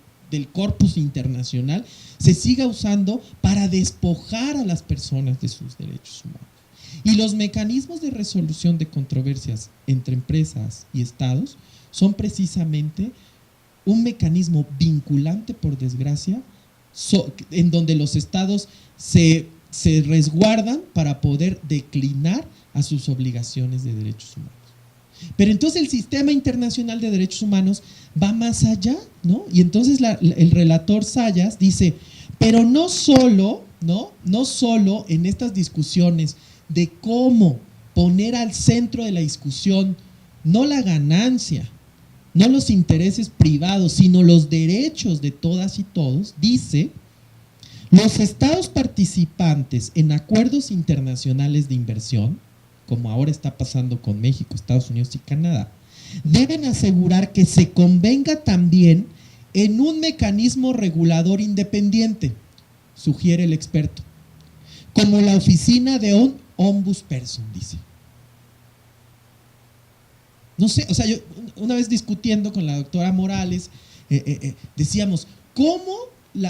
corpus internacional, se siga usando para despojar a las personas de sus derechos humanos. Y los mecanismos de resolución de controversias entre empresas y estados son precisamente un mecanismo vinculante, por desgracia, en donde los estados se resguardan para poder declinar a sus obligaciones de derechos humanos. Pero entonces el sistema internacional de derechos humanos va más allá, ¿no? Y entonces el relator Zayas dice, pero no solo en estas discusiones de cómo poner al centro de la discusión no la ganancia, no los intereses privados, sino los derechos de todas y todos, dice, los estados participantes en acuerdos internacionales de inversión, como ahora está pasando con México, Estados Unidos y Canadá, deben asegurar que se convenga también en un mecanismo regulador independiente, sugiere el experto, como la oficina de un ombudsperson, dice. No sé, o sea, yo una vez discutiendo con la doctora Morales, decíamos, ¿cómo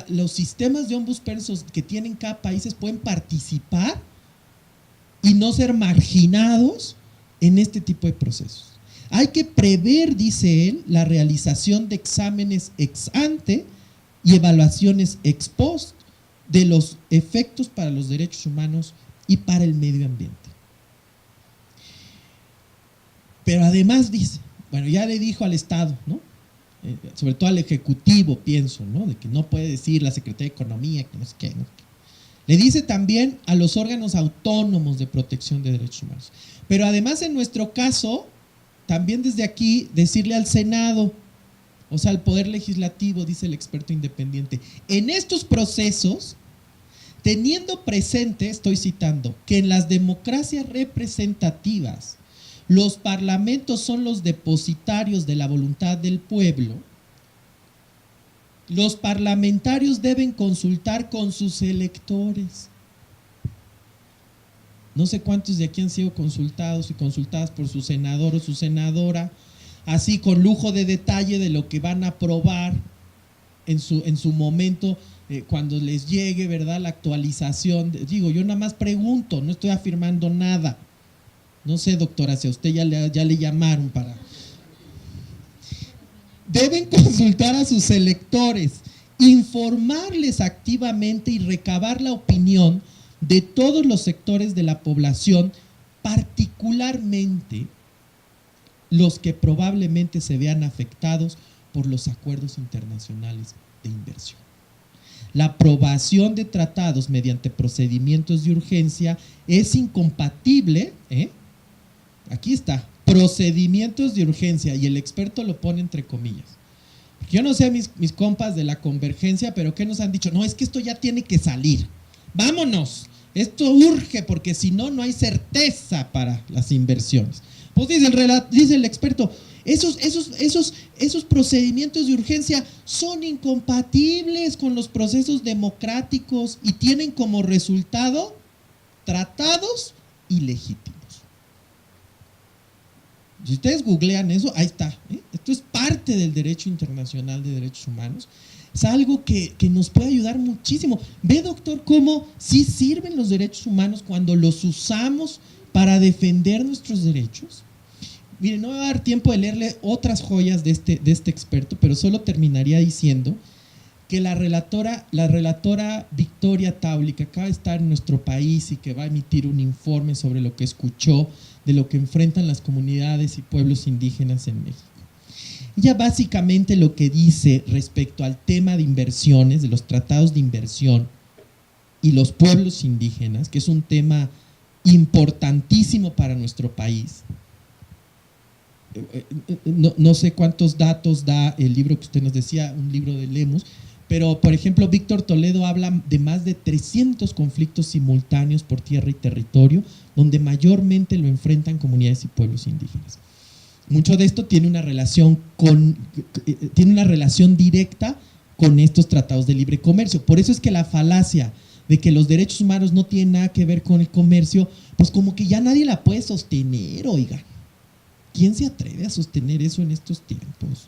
los sistemas de ombudspersons que tienen cada país pueden participar y no ser marginados en este tipo de procesos? Hay que prever, dice él, la realización de exámenes ex ante y evaluaciones ex post de los efectos para los derechos humanos y para el medio ambiente. Pero además dice, bueno, ya le dijo al Estado, ¿no? Sobre todo al Ejecutivo, pienso, ¿no? De que no puede decir la Secretaría de Economía, que no sé qué, ¿no? Le dice también a los órganos autónomos de protección de derechos humanos. Pero además, en nuestro caso, también desde aquí, decirle al Senado, o sea, al Poder Legislativo, dice el experto independiente, en estos procesos, teniendo presente, estoy citando, que en las democracias representativas los parlamentos son los depositarios de la voluntad del pueblo, los parlamentarios deben consultar con sus electores. No sé cuántos de aquí han sido consultados y consultadas por su senador o su senadora, así con lujo de detalle de lo que van a aprobar en su momento, cuando les llegue, ¿verdad?, la actualización. Digo, yo nada más pregunto, no estoy afirmando nada. No sé, doctora, si a usted ya le llamaron para… Deben consultar a sus electores, informarles activamente y recabar la opinión de todos los sectores de la población, particularmente los que probablemente se vean afectados por los acuerdos internacionales de inversión. La aprobación de tratados mediante procedimientos de urgencia es incompatible, aquí está, procedimientos de urgencia, y el experto lo pone entre comillas. Yo no sé mis compas de la convergencia, pero ¿qué nos han dicho? No, es que esto ya tiene que salir. ¡Vámonos! Esto urge porque si no, no hay certeza para las inversiones. Pues dice el experto, esos procedimientos de urgencia son incompatibles con los procesos democráticos y tienen como resultado tratados ilegítimos. Si ustedes googlean eso, ahí está. Esto es parte del derecho internacional de derechos humanos. Es algo que nos puede ayudar muchísimo. Ve, doctor, cómo sí sirven los derechos humanos cuando los usamos para defender nuestros derechos. Miren, no me va a dar tiempo de leerle otras joyas de este experto, pero solo terminaría diciendo que la relatora Victoria Tauli, que acaba de estar en nuestro país y que va a emitir un informe sobre lo que escuchó de lo que enfrentan las comunidades y pueblos indígenas en México. Ella básicamente lo que dice respecto al tema de inversiones, de los tratados de inversión y los pueblos indígenas, que es un tema importantísimo para nuestro país. No sé cuántos datos da el libro que usted nos decía, un libro de Lemus, pero por ejemplo Víctor Toledo habla de más de 300 conflictos simultáneos por tierra y territorio, donde mayormente lo enfrentan comunidades y pueblos indígenas. Mucho de esto tiene una relación directa con estos tratados de libre comercio. Por eso es que la falacia de que los derechos humanos no tienen nada que ver con el comercio, pues como que ya nadie la puede sostener, oigan. ¿Quién se atreve a sostener eso en estos tiempos?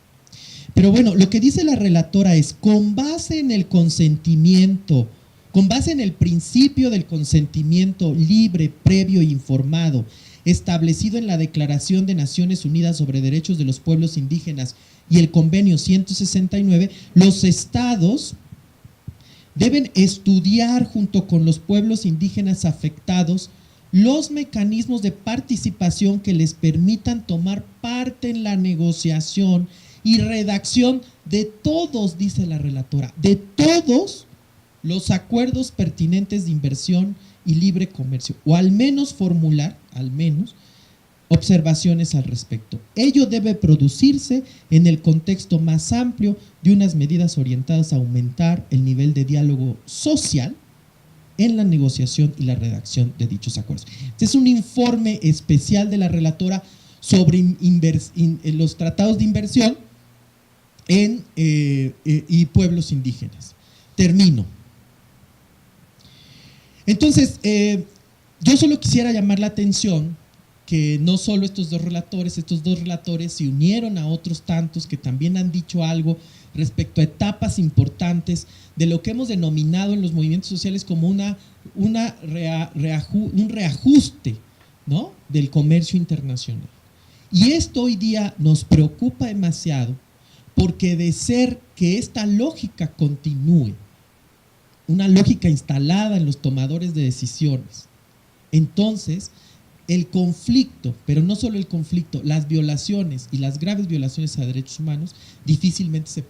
Pero bueno, lo que dice la relatora es, con base en el consentimiento, con base en el principio del consentimiento libre, previo e informado, establecido en la Declaración de Naciones Unidas sobre Derechos de los Pueblos Indígenas y el Convenio 169, los estados deben estudiar junto con los pueblos indígenas afectados los mecanismos de participación que les permitan tomar parte en la negociación y redacción de todos, dice la relatora, de todos los acuerdos pertinentes de inversión y libre comercio, o al menos formular, observaciones al respecto. Ello debe producirse en el contexto más amplio de unas medidas orientadas a aumentar el nivel de diálogo social en la negociación y la redacción de dichos acuerdos. Este es un informe especial de la relatora sobre los tratados de inversión y pueblos indígenas. Termino. Entonces, yo solo quisiera llamar la atención que no solo estos dos relatores se unieron a otros tantos que también han dicho algo respecto a etapas importantes de lo que hemos denominado en los movimientos sociales como un reajuste, ¿no?, del comercio internacional. Y esto hoy día nos preocupa demasiado porque de ser que esta lógica continúe, una lógica instalada en los tomadores de decisiones, entonces el conflicto, pero no solo el conflicto, las violaciones y las graves violaciones a derechos humanos difícilmente se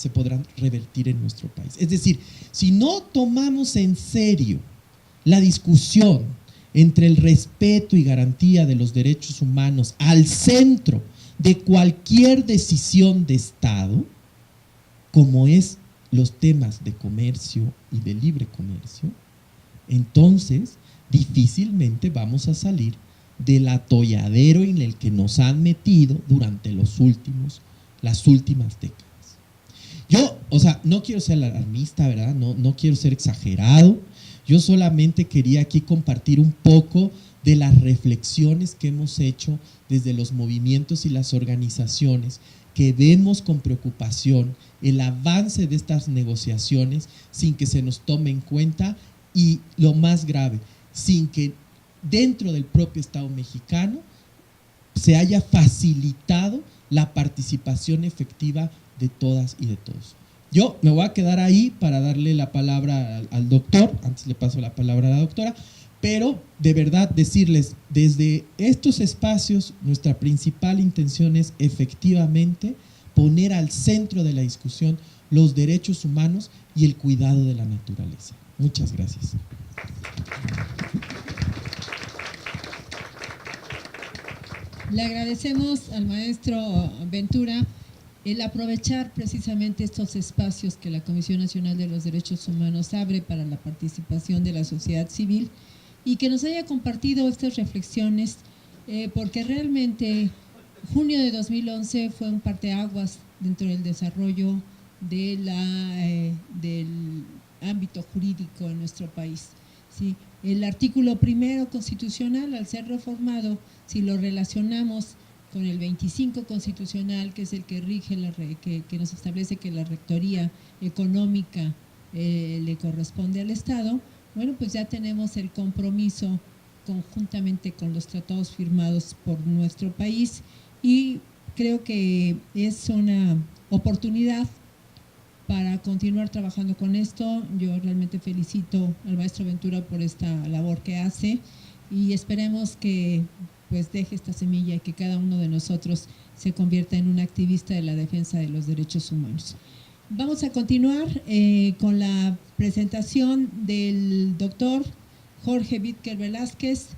podrán revertir en nuestro país. Es decir, si no tomamos en serio la discusión entre el respeto y garantía de los derechos humanos al centro de cualquier decisión de Estado, como es los temas de comercio y de libre comercio, entonces difícilmente vamos a salir del atolladero en el que nos han metido durante las últimas décadas. Yo, no quiero ser alarmista, ¿verdad? No quiero ser exagerado. Yo solamente quería aquí compartir un poco de las reflexiones que hemos hecho desde los movimientos y las organizaciones que vemos con preocupación el avance de estas negociaciones sin que se nos tome en cuenta y, lo más grave, sin que dentro del propio Estado mexicano se haya facilitado la participación efectiva de todas y de todos. Yo me voy a quedar ahí para darle la palabra al doctor, antes le paso la palabra a la doctora, pero de verdad decirles, desde estos espacios nuestra principal intención es efectivamente poner al centro de la discusión los derechos humanos y el cuidado de la naturaleza. Muchas gracias. Le agradecemos al maestro Ventura el aprovechar precisamente estos espacios que la Comisión Nacional de los Derechos Humanos abre para la participación de la sociedad civil y que nos haya compartido estas reflexiones, porque realmente junio de 2011 fue un parteaguas dentro del desarrollo de del ámbito jurídico en nuestro país. ¿Sí? El artículo primero constitucional, al ser reformado, si lo relacionamos con el 25 constitucional, que es el que rige, que nos establece que la rectoría económica le corresponde al Estado, bueno, pues ya tenemos el compromiso conjuntamente con los tratados firmados por nuestro país y creo que es una oportunidad para continuar trabajando con esto. Yo realmente felicito al maestro Ventura por esta labor que hace y esperemos que pues deje esta semilla y que cada uno de nosotros se convierta en un activista de la defensa de los derechos humanos. Vamos a continuar con la presentación del doctor Jorge Vídker Velázquez.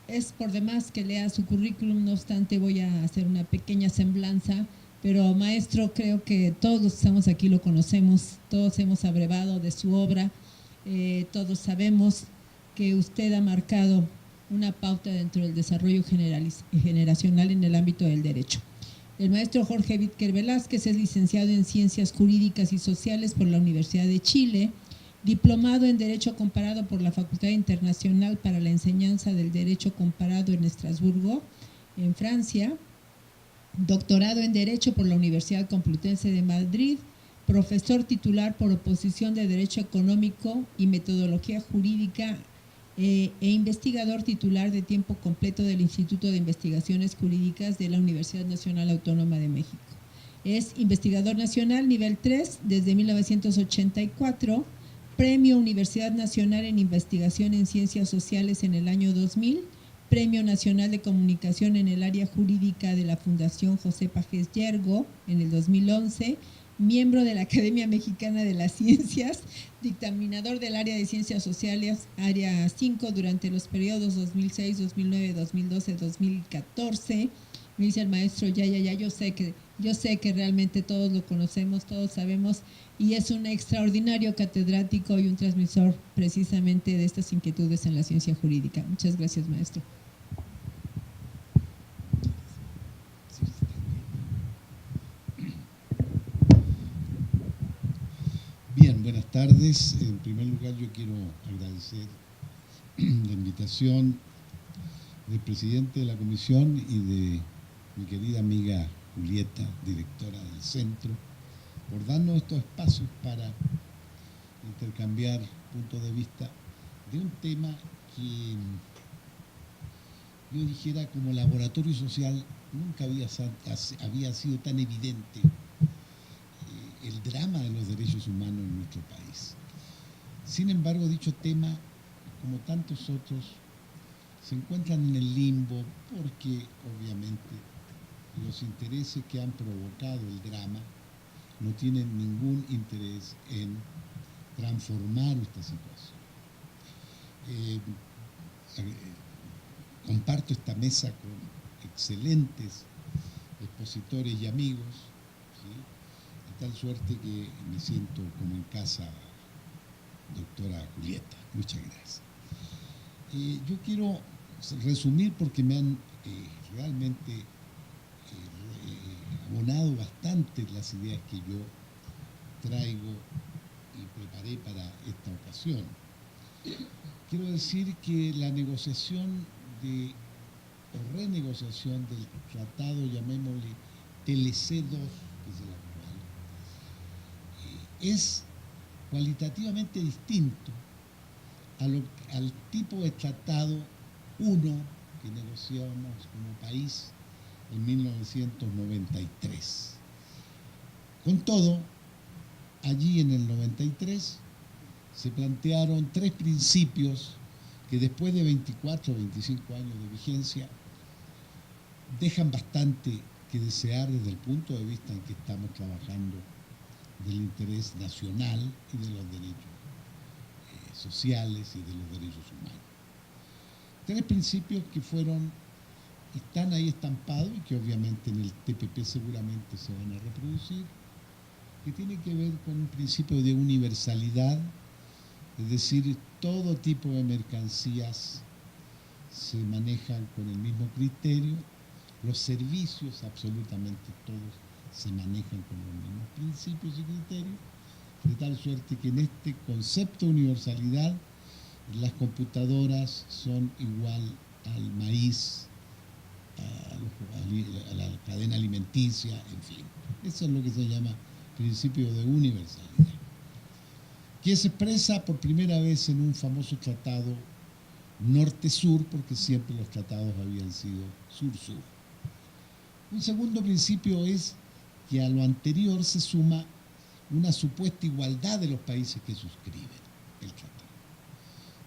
Es por demás que lea su currículum, no obstante voy a hacer una pequeña semblanza, pero maestro, creo que todos los que estamos aquí lo conocemos, todos hemos abrevado de su obra, todos sabemos que usted ha marcado una pauta dentro del desarrollo generacional en el ámbito del derecho. El maestro Jorge Vídker Velázquez es licenciado en Ciencias Jurídicas y Sociales por la Universidad de Chile, diplomado en Derecho Comparado por la Facultad Internacional para la Enseñanza del Derecho Comparado en Estrasburgo, en Francia, doctorado en Derecho por la Universidad Complutense de Madrid, profesor titular por oposición de Derecho Económico y Metodología Jurídica e investigador titular de tiempo completo del Instituto de Investigaciones Jurídicas de la Universidad Nacional Autónoma de México. Es investigador nacional nivel 3 desde 1984, Premio Universidad Nacional en Investigación en Ciencias Sociales en el año 2000, Premio Nacional de Comunicación en el área jurídica de la Fundación José Pagés Yergo en el 2011, miembro de la Academia Mexicana de las Ciencias, dictaminador del área de Ciencias Sociales, área 5, durante los periodos 2006, 2009, 2012, 2014. Me dice el maestro, yo sé que realmente todos lo conocemos, todos sabemos, y es un extraordinario catedrático y un transmisor precisamente de estas inquietudes en la ciencia jurídica. Muchas gracias, maestro. Bien, buenas tardes. En primer lugar, yo quiero agradecer la invitación del presidente de la comisión y de mi querida amiga Julieta, directora del centro, por darnos estos espacios para intercambiar puntos de vista de un tema yo dijera, como laboratorio social, nunca había sido tan evidente el drama de los derechos humanos en nuestro país. Sin embargo, dicho tema, como tantos otros, se encuentran en el limbo porque, obviamente, los intereses que han provocado el drama no tienen ningún interés en transformar esta situación. Comparto esta mesa con excelentes expositores y amigos, ¿sí? De tal suerte que me siento como en casa, doctora Julieta. Muchas gracias. Yo quiero resumir porque me han realmente abonado bastante las ideas que yo traigo y preparé para esta ocasión. Quiero decir que la negociación o renegociación del tratado, llamémosle TLC 2, que es el actual, es cualitativamente distinto al tipo de tratado 1 que negociábamos como país en 1993. Con todo, allí en el 93 se plantearon 3 principios que después de 24 o 25 años de vigencia dejan bastante que desear desde el punto de vista en que estamos trabajando del interés nacional y de los derechos sociales y de los derechos humanos. 3 principios que están ahí estampados y que obviamente en el TPP seguramente se van a reproducir, que tiene que ver con un principio de universalidad, es decir, todo tipo de mercancías se manejan con el mismo criterio, los servicios absolutamente todos se manejan con los mismos principios y criterios, de tal suerte que en este concepto de universalidad las computadoras son igual al maíz, a la cadena alimenticia, en fin. Eso es lo que se llama principio de universalidad, que se expresa por primera vez en un famoso tratado norte-sur, porque siempre los tratados habían sido sur-sur. Un segundo principio es que a lo anterior se suma una supuesta igualdad de los países que suscriben el tratado.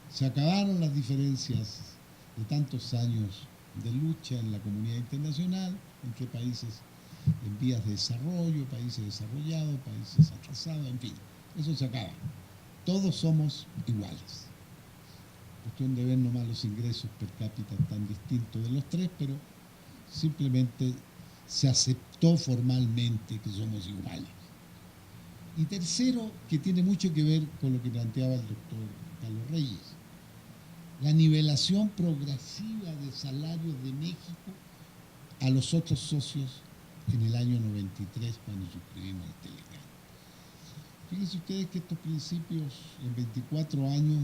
Se acabaron las diferencias de tantos años de lucha en la comunidad internacional entre países en vías de desarrollo, países desarrollados, países atrasados, en fin, eso se acaba. Todos somos iguales. Cuestión de ver nomás los ingresos per cápita tan distintos de los 3, pero simplemente se aceptó formalmente que somos iguales. Y tercero, que tiene mucho que ver con lo que planteaba el doctor Carlos Reyes, la nivelación progresiva de salarios de México a los otros socios en el año 93 cuando suscribimos el Telecán. Fíjense ustedes que estos principios en 24 años,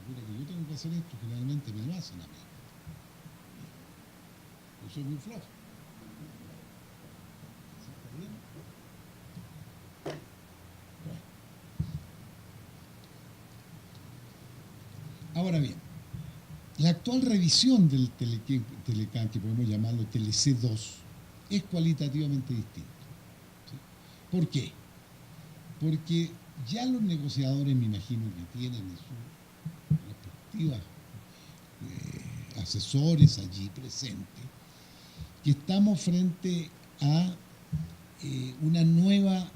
que yo tengo que hacer esto, generalmente me lo hacen a mí. Yo soy muy flojo. ¿Está bien? Ahora bien, la actual revisión del Telecán, que podemos llamarlo TLC2, es cualitativamente distinto. ¿Sí? ¿Por qué? Porque ya los negociadores, me imagino que tienen en sus respectivas asesores allí presentes, que estamos frente a una nueva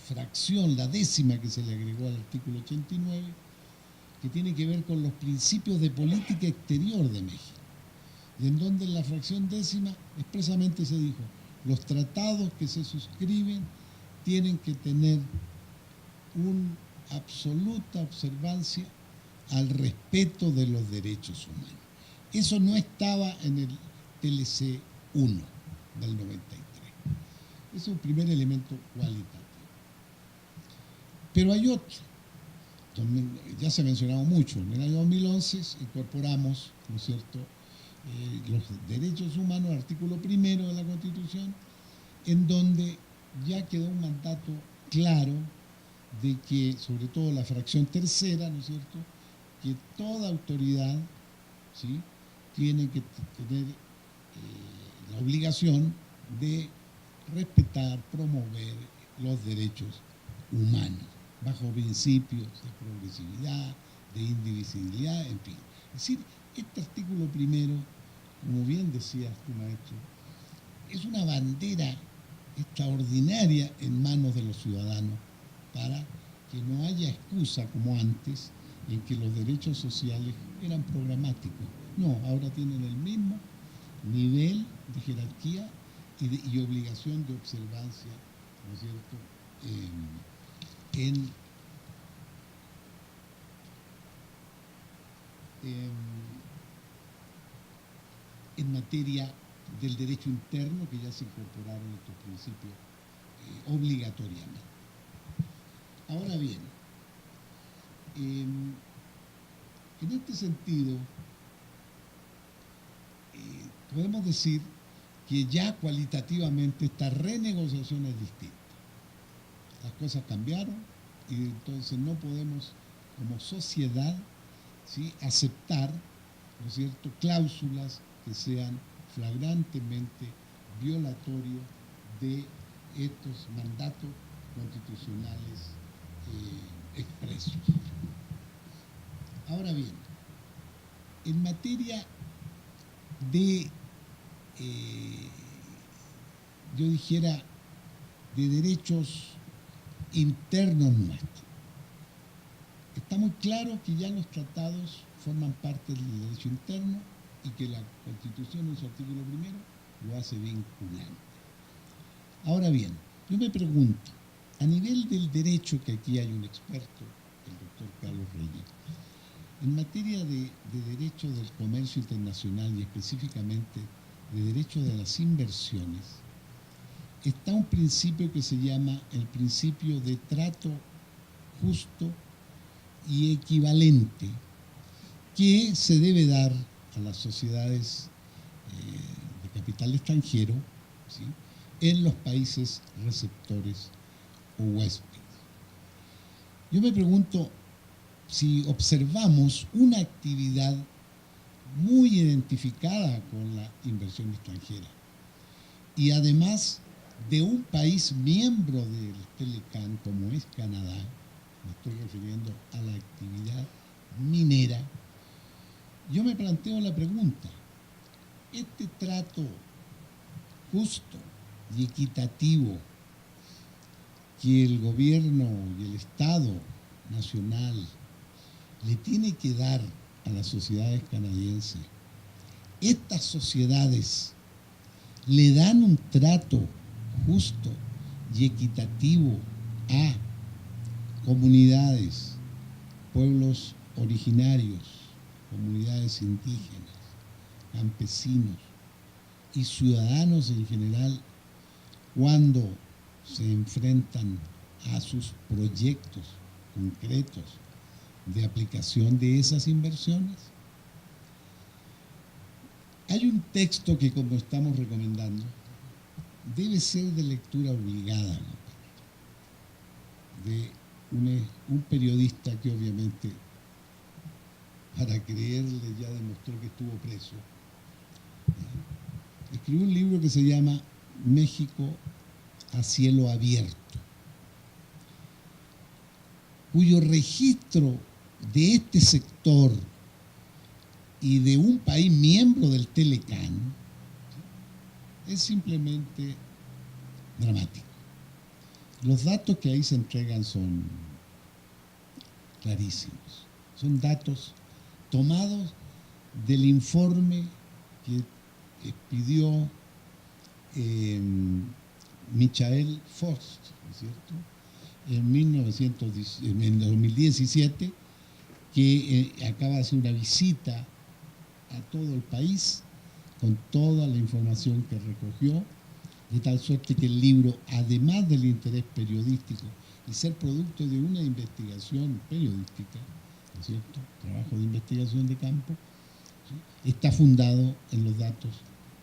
fracción, la 10ª que se le agregó al artículo 89, que tiene que ver con los principios de política exterior de México, y en donde en la fracción 10ª expresamente se dijo: los tratados que se suscriben tienen que tener una absoluta observancia al respeto de los derechos humanos. Eso no estaba en el TLC 1 del 93. Ese es un primer elemento cualitativo. Pero hay otro. Ya se ha mencionado mucho. En el año 2011 incorporamos, ¿no es cierto?, los derechos humanos, artículo 1 de la Constitución, en donde ya quedó un mandato claro de que, sobre todo la fracción 3ª, ¿no es cierto?, que toda autoridad, ¿sí?, tiene que tener la obligación de respetar, promover los derechos humanos, bajo principios de progresividad, de indivisibilidad, en fin. Es decir, este artículo primero, como bien decías tu maestro, es una bandera extraordinaria en manos de los ciudadanos para que no haya excusa como antes en que los derechos sociales eran programáticos. No, ahora tienen el mismo nivel de jerarquía y obligación de observancia, ¿no es cierto?, en materia del derecho interno, que ya se incorporaron estos principios obligatoriamente. Ahora bien, en este sentido, podemos decir que ya cualitativamente esta renegociación es distinta. Las cosas cambiaron y entonces no podemos, como sociedad, ¿sí?, aceptar, ¿no es cierto?, cláusulas que sean flagrantemente violatorios de estos mandatos constitucionales expresos. Ahora bien, en materia de, yo dijera, de derechos internos nuestros, está muy claro que ya los tratados forman parte del derecho interno y que la Constitución en su artículo primero lo hace vinculante. Ahora bien, yo me pregunto, a nivel del derecho, que aquí hay un experto, el doctor Carlos Reyes, en materia de derecho del comercio internacional y específicamente de derecho de las inversiones, está un principio que se llama el principio de trato justo y equivalente, que se debe dar a las sociedades de capital extranjero, ¿sí?, en los países receptores o huéspedes. Yo me pregunto si observamos una actividad muy identificada con la inversión extranjera y además de un país miembro del Telecan como es Canadá, me estoy refiriendo a la actividad minera, yo me planteo la pregunta, ¿este trato justo y equitativo que el gobierno y el Estado nacional le tiene que dar a las sociedades canadienses, estas sociedades le dan un trato justo y equitativo a comunidades, pueblos originarios, comunidades indígenas, campesinos y ciudadanos en general cuando se enfrentan a sus proyectos concretos de aplicación de esas inversiones? Hay un texto que, como estamos recomendando, debe ser de lectura obligada, de un periodista que obviamente, para creerle, ya demostró que estuvo preso. Escribió un libro que se llama México a cielo abierto, cuyo registro de este sector y de un país miembro del Telecan es simplemente dramático. Los datos que ahí se entregan son clarísimos. Son datos tomados del informe que pidió Michael Forst, ¿no es cierto?, en 2017, que acaba de hacer una visita a todo el país con toda la información que recogió, de tal suerte que el libro, además del interés periodístico y ser producto de una investigación periodística, ¿no es cierto?, trabajo de investigación de campo, ¿sí?, está fundado en los datos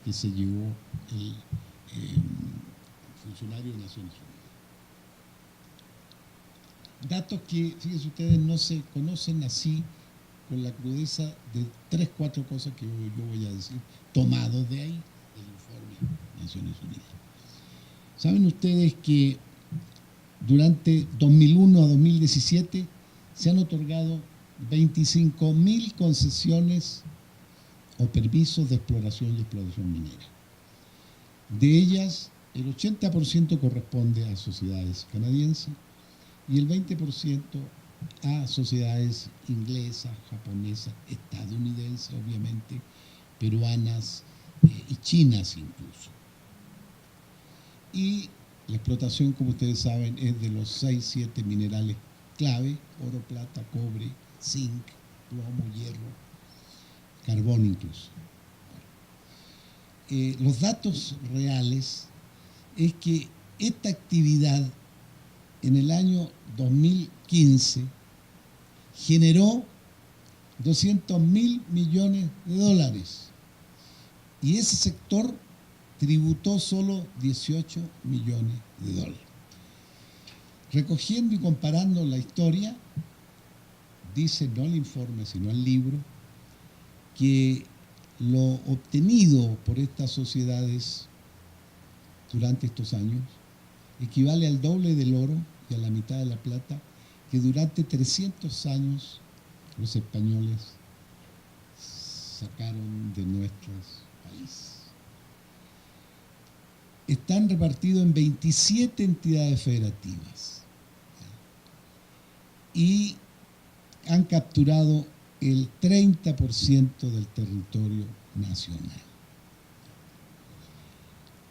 que se llevó el funcionario de Naciones Unidas. Datos que, fíjense ustedes, no se conocen así con la crudeza de 3, 4 cosas que yo voy a decir, tomados de ahí, del informe de Naciones Unidas. ¿Saben ustedes que durante 2001 a 2017 se han otorgado 25.000 concesiones o permisos de exploración y explotación minera? De ellas, el 80% corresponde a sociedades canadienses y el 20% a sociedades inglesas, japonesas, estadounidenses, obviamente, peruanas y chinas incluso. Y la explotación, como ustedes saben, es de los 6, 7 minerales clave: oro, plata, cobre, zinc, plomo, hierro, carbón incluso. Los datos reales es que esta actividad en el año 2015 generó 200.000 millones de dólares y ese sector tributó solo 18 millones de dólares. Recogiendo y comparando la historia, dice no el informe sino el libro, que lo obtenido por estas sociedades durante estos años equivale al doble del oro y a la mitad de la plata que durante 300 años los españoles sacaron de nuestros países. Están repartidos en 27 entidades federativas y han capturado el 30% del territorio nacional.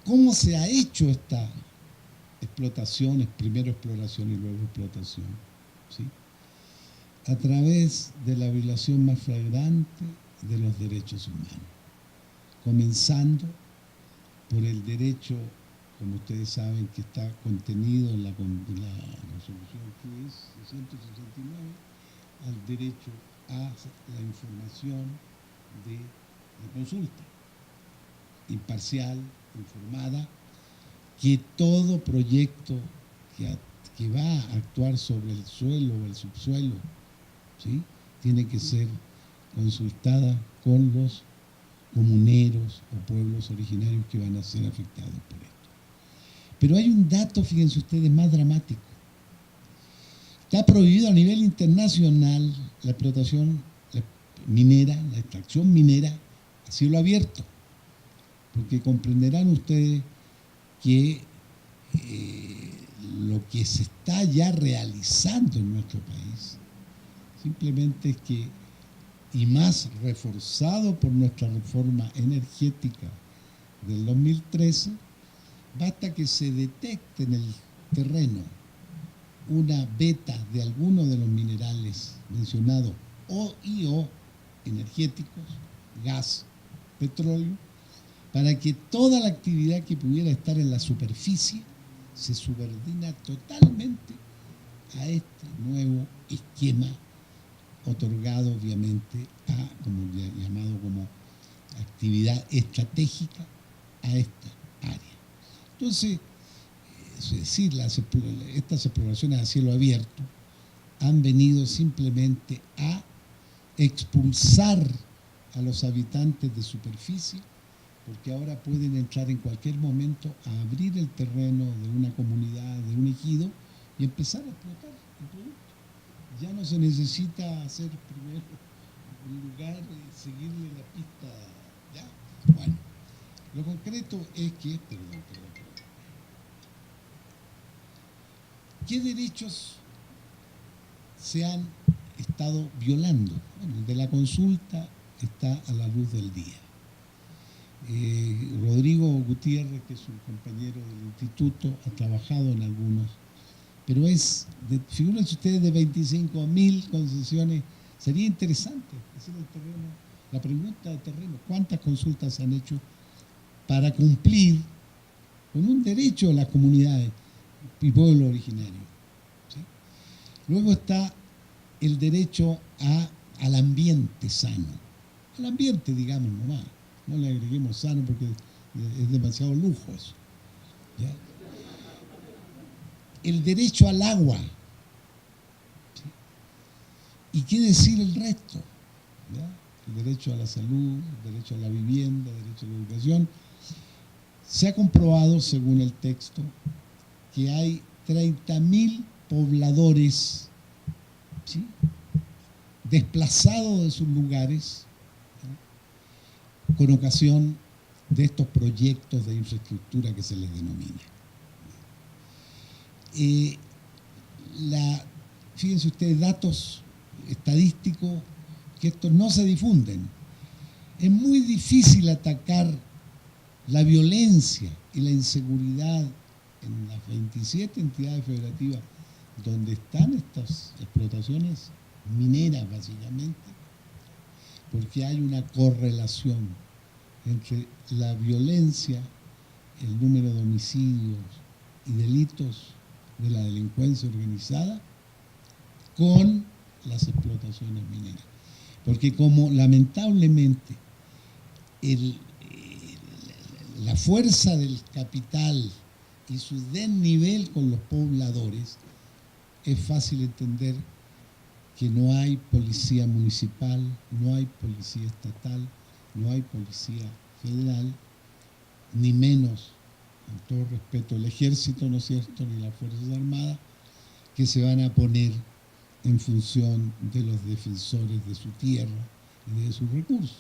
¿Cómo se ha hecho esta explotación? Primero exploración y luego explotación, ¿sí? A través de la violación más flagrante de los derechos humanos, comenzando por el derecho, como ustedes saben, que está contenido en la resolución que es 169, al derecho a la información de la consulta, imparcial, informada, que todo proyecto que va a actuar sobre el suelo o el subsuelo, ¿sí?, tiene que ser consultada con los comuneros o pueblos originarios que van a ser afectados por esto. Pero hay un dato, fíjense ustedes, más dramático. Está prohibido a nivel internacional la explotación minera, la extracción minera a cielo abierto, porque comprenderán ustedes que lo que se está ya realizando en nuestro país simplemente es que, y más reforzado por nuestra reforma energética del 2013, basta que se detecte en el terreno una beta de alguno de los minerales mencionados o energéticos, gas, petróleo, para que toda la actividad que pudiera estar en la superficie se subordina totalmente a este nuevo esquema otorgado obviamente a, como llamado como actividad estratégica, a esta área. Entonces, es decir, estas exploraciones a cielo abierto han venido simplemente a expulsar a los habitantes de superficie, porque ahora pueden entrar en cualquier momento a abrir el terreno de una comunidad, de un ejido, y empezar a explotar el producto. Ya no se necesita hacer primero un lugar y seguirle la pista. ¿Ya? Bueno, lo concreto es que, ¿qué derechos se han estado violando? Bueno, de la consulta está a la luz del día. Rodrigo Gutiérrez, que es un compañero del instituto, ha trabajado en algunos, pero figúrense ustedes, de 25.000 concesiones. Sería interesante hacer la pregunta de terreno: ¿cuántas consultas se han hecho para cumplir con un derecho de las comunidades y pueblos originarios? ¿Sí? Luego está el derecho al ambiente sano. Al ambiente, digamos, nomás. No le agreguemos sano porque es demasiado lujo eso. ¿Ya? El derecho al agua. ¿Sí? ¿Y qué decir el resto? ¿verdad? El derecho a la salud, el derecho a la vivienda, el derecho a la educación. Se ha comprobado, según el texto, que hay 30.000 pobladores, ¿sí?, desplazados de sus lugares, ¿no?, con ocasión de estos proyectos de infraestructura que se les denomina. Fíjense ustedes, datos estadísticos que estos no se difunden. Es muy difícil atacar la violencia y la inseguridad en las 27 entidades federativas donde están estas explotaciones mineras, básicamente, porque hay una correlación entre la violencia, el número de homicidios y delitos de la delincuencia organizada con las explotaciones mineras. Porque como lamentablemente la fuerza del capital y su desnivel con los pobladores, es fácil entender que no hay policía municipal, no hay policía estatal, no hay policía federal, ni menos, con todo respeto, el ejército, ¿no es cierto?, ni las Fuerzas Armadas, que se van a poner en función de los defensores de su tierra y de sus recursos.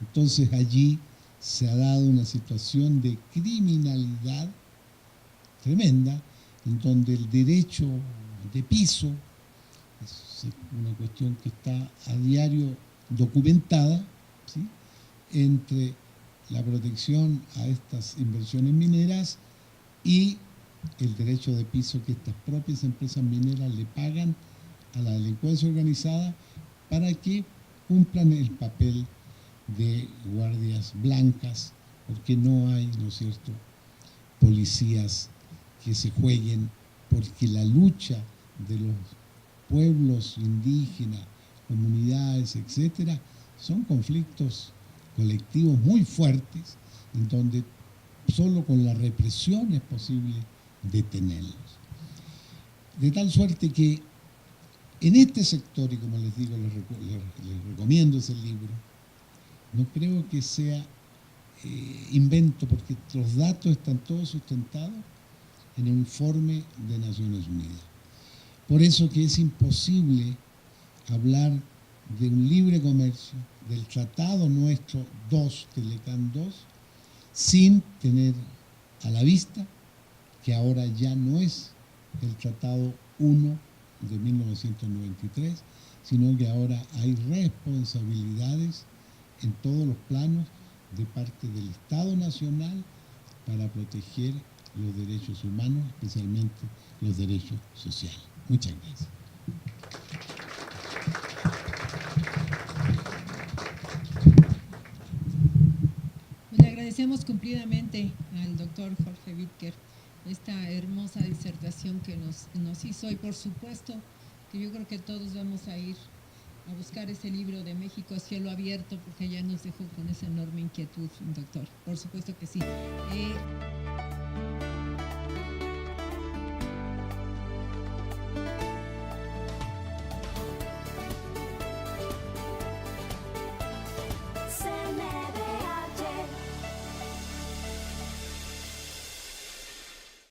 Entonces allí se ha dado una situación de criminalidad tremenda, en donde el derecho de piso es una cuestión que está a diario documentada, ¿sí?, entre la protección a estas inversiones mineras y el derecho de piso que estas propias empresas mineras le pagan a la delincuencia organizada para que cumplan el papel de guardias blancas, porque no hay, ¿no es cierto?, policías que se jueguen, porque la lucha de los pueblos indígenas, comunidades, etcétera, son conflictos colectivos muy fuertes, en donde solo con la represión es posible detenerlos. De tal suerte que en este sector, y como les digo, les recomiendo ese libro, no creo que sea invento, porque los datos están todos sustentados en el informe de Naciones Unidas. Por eso que es imposible hablar de un libre comercio, del Tratado nuestro 2, Telecán 2, sin tener a la vista que ahora ya no es el Tratado 1 de 1993, sino que ahora hay responsabilidades en todos los planos de parte del Estado Nacional para proteger los derechos humanos, especialmente los derechos sociales. Muchas gracias. Le agradecemos cumplidamente al doctor Jorge Vídker esta hermosa disertación que nos hizo, y por supuesto que yo creo que todos vamos a ir a buscar ese libro de México a cielo abierto, porque ya nos dejó con esa enorme inquietud, doctor. Por supuesto que sí.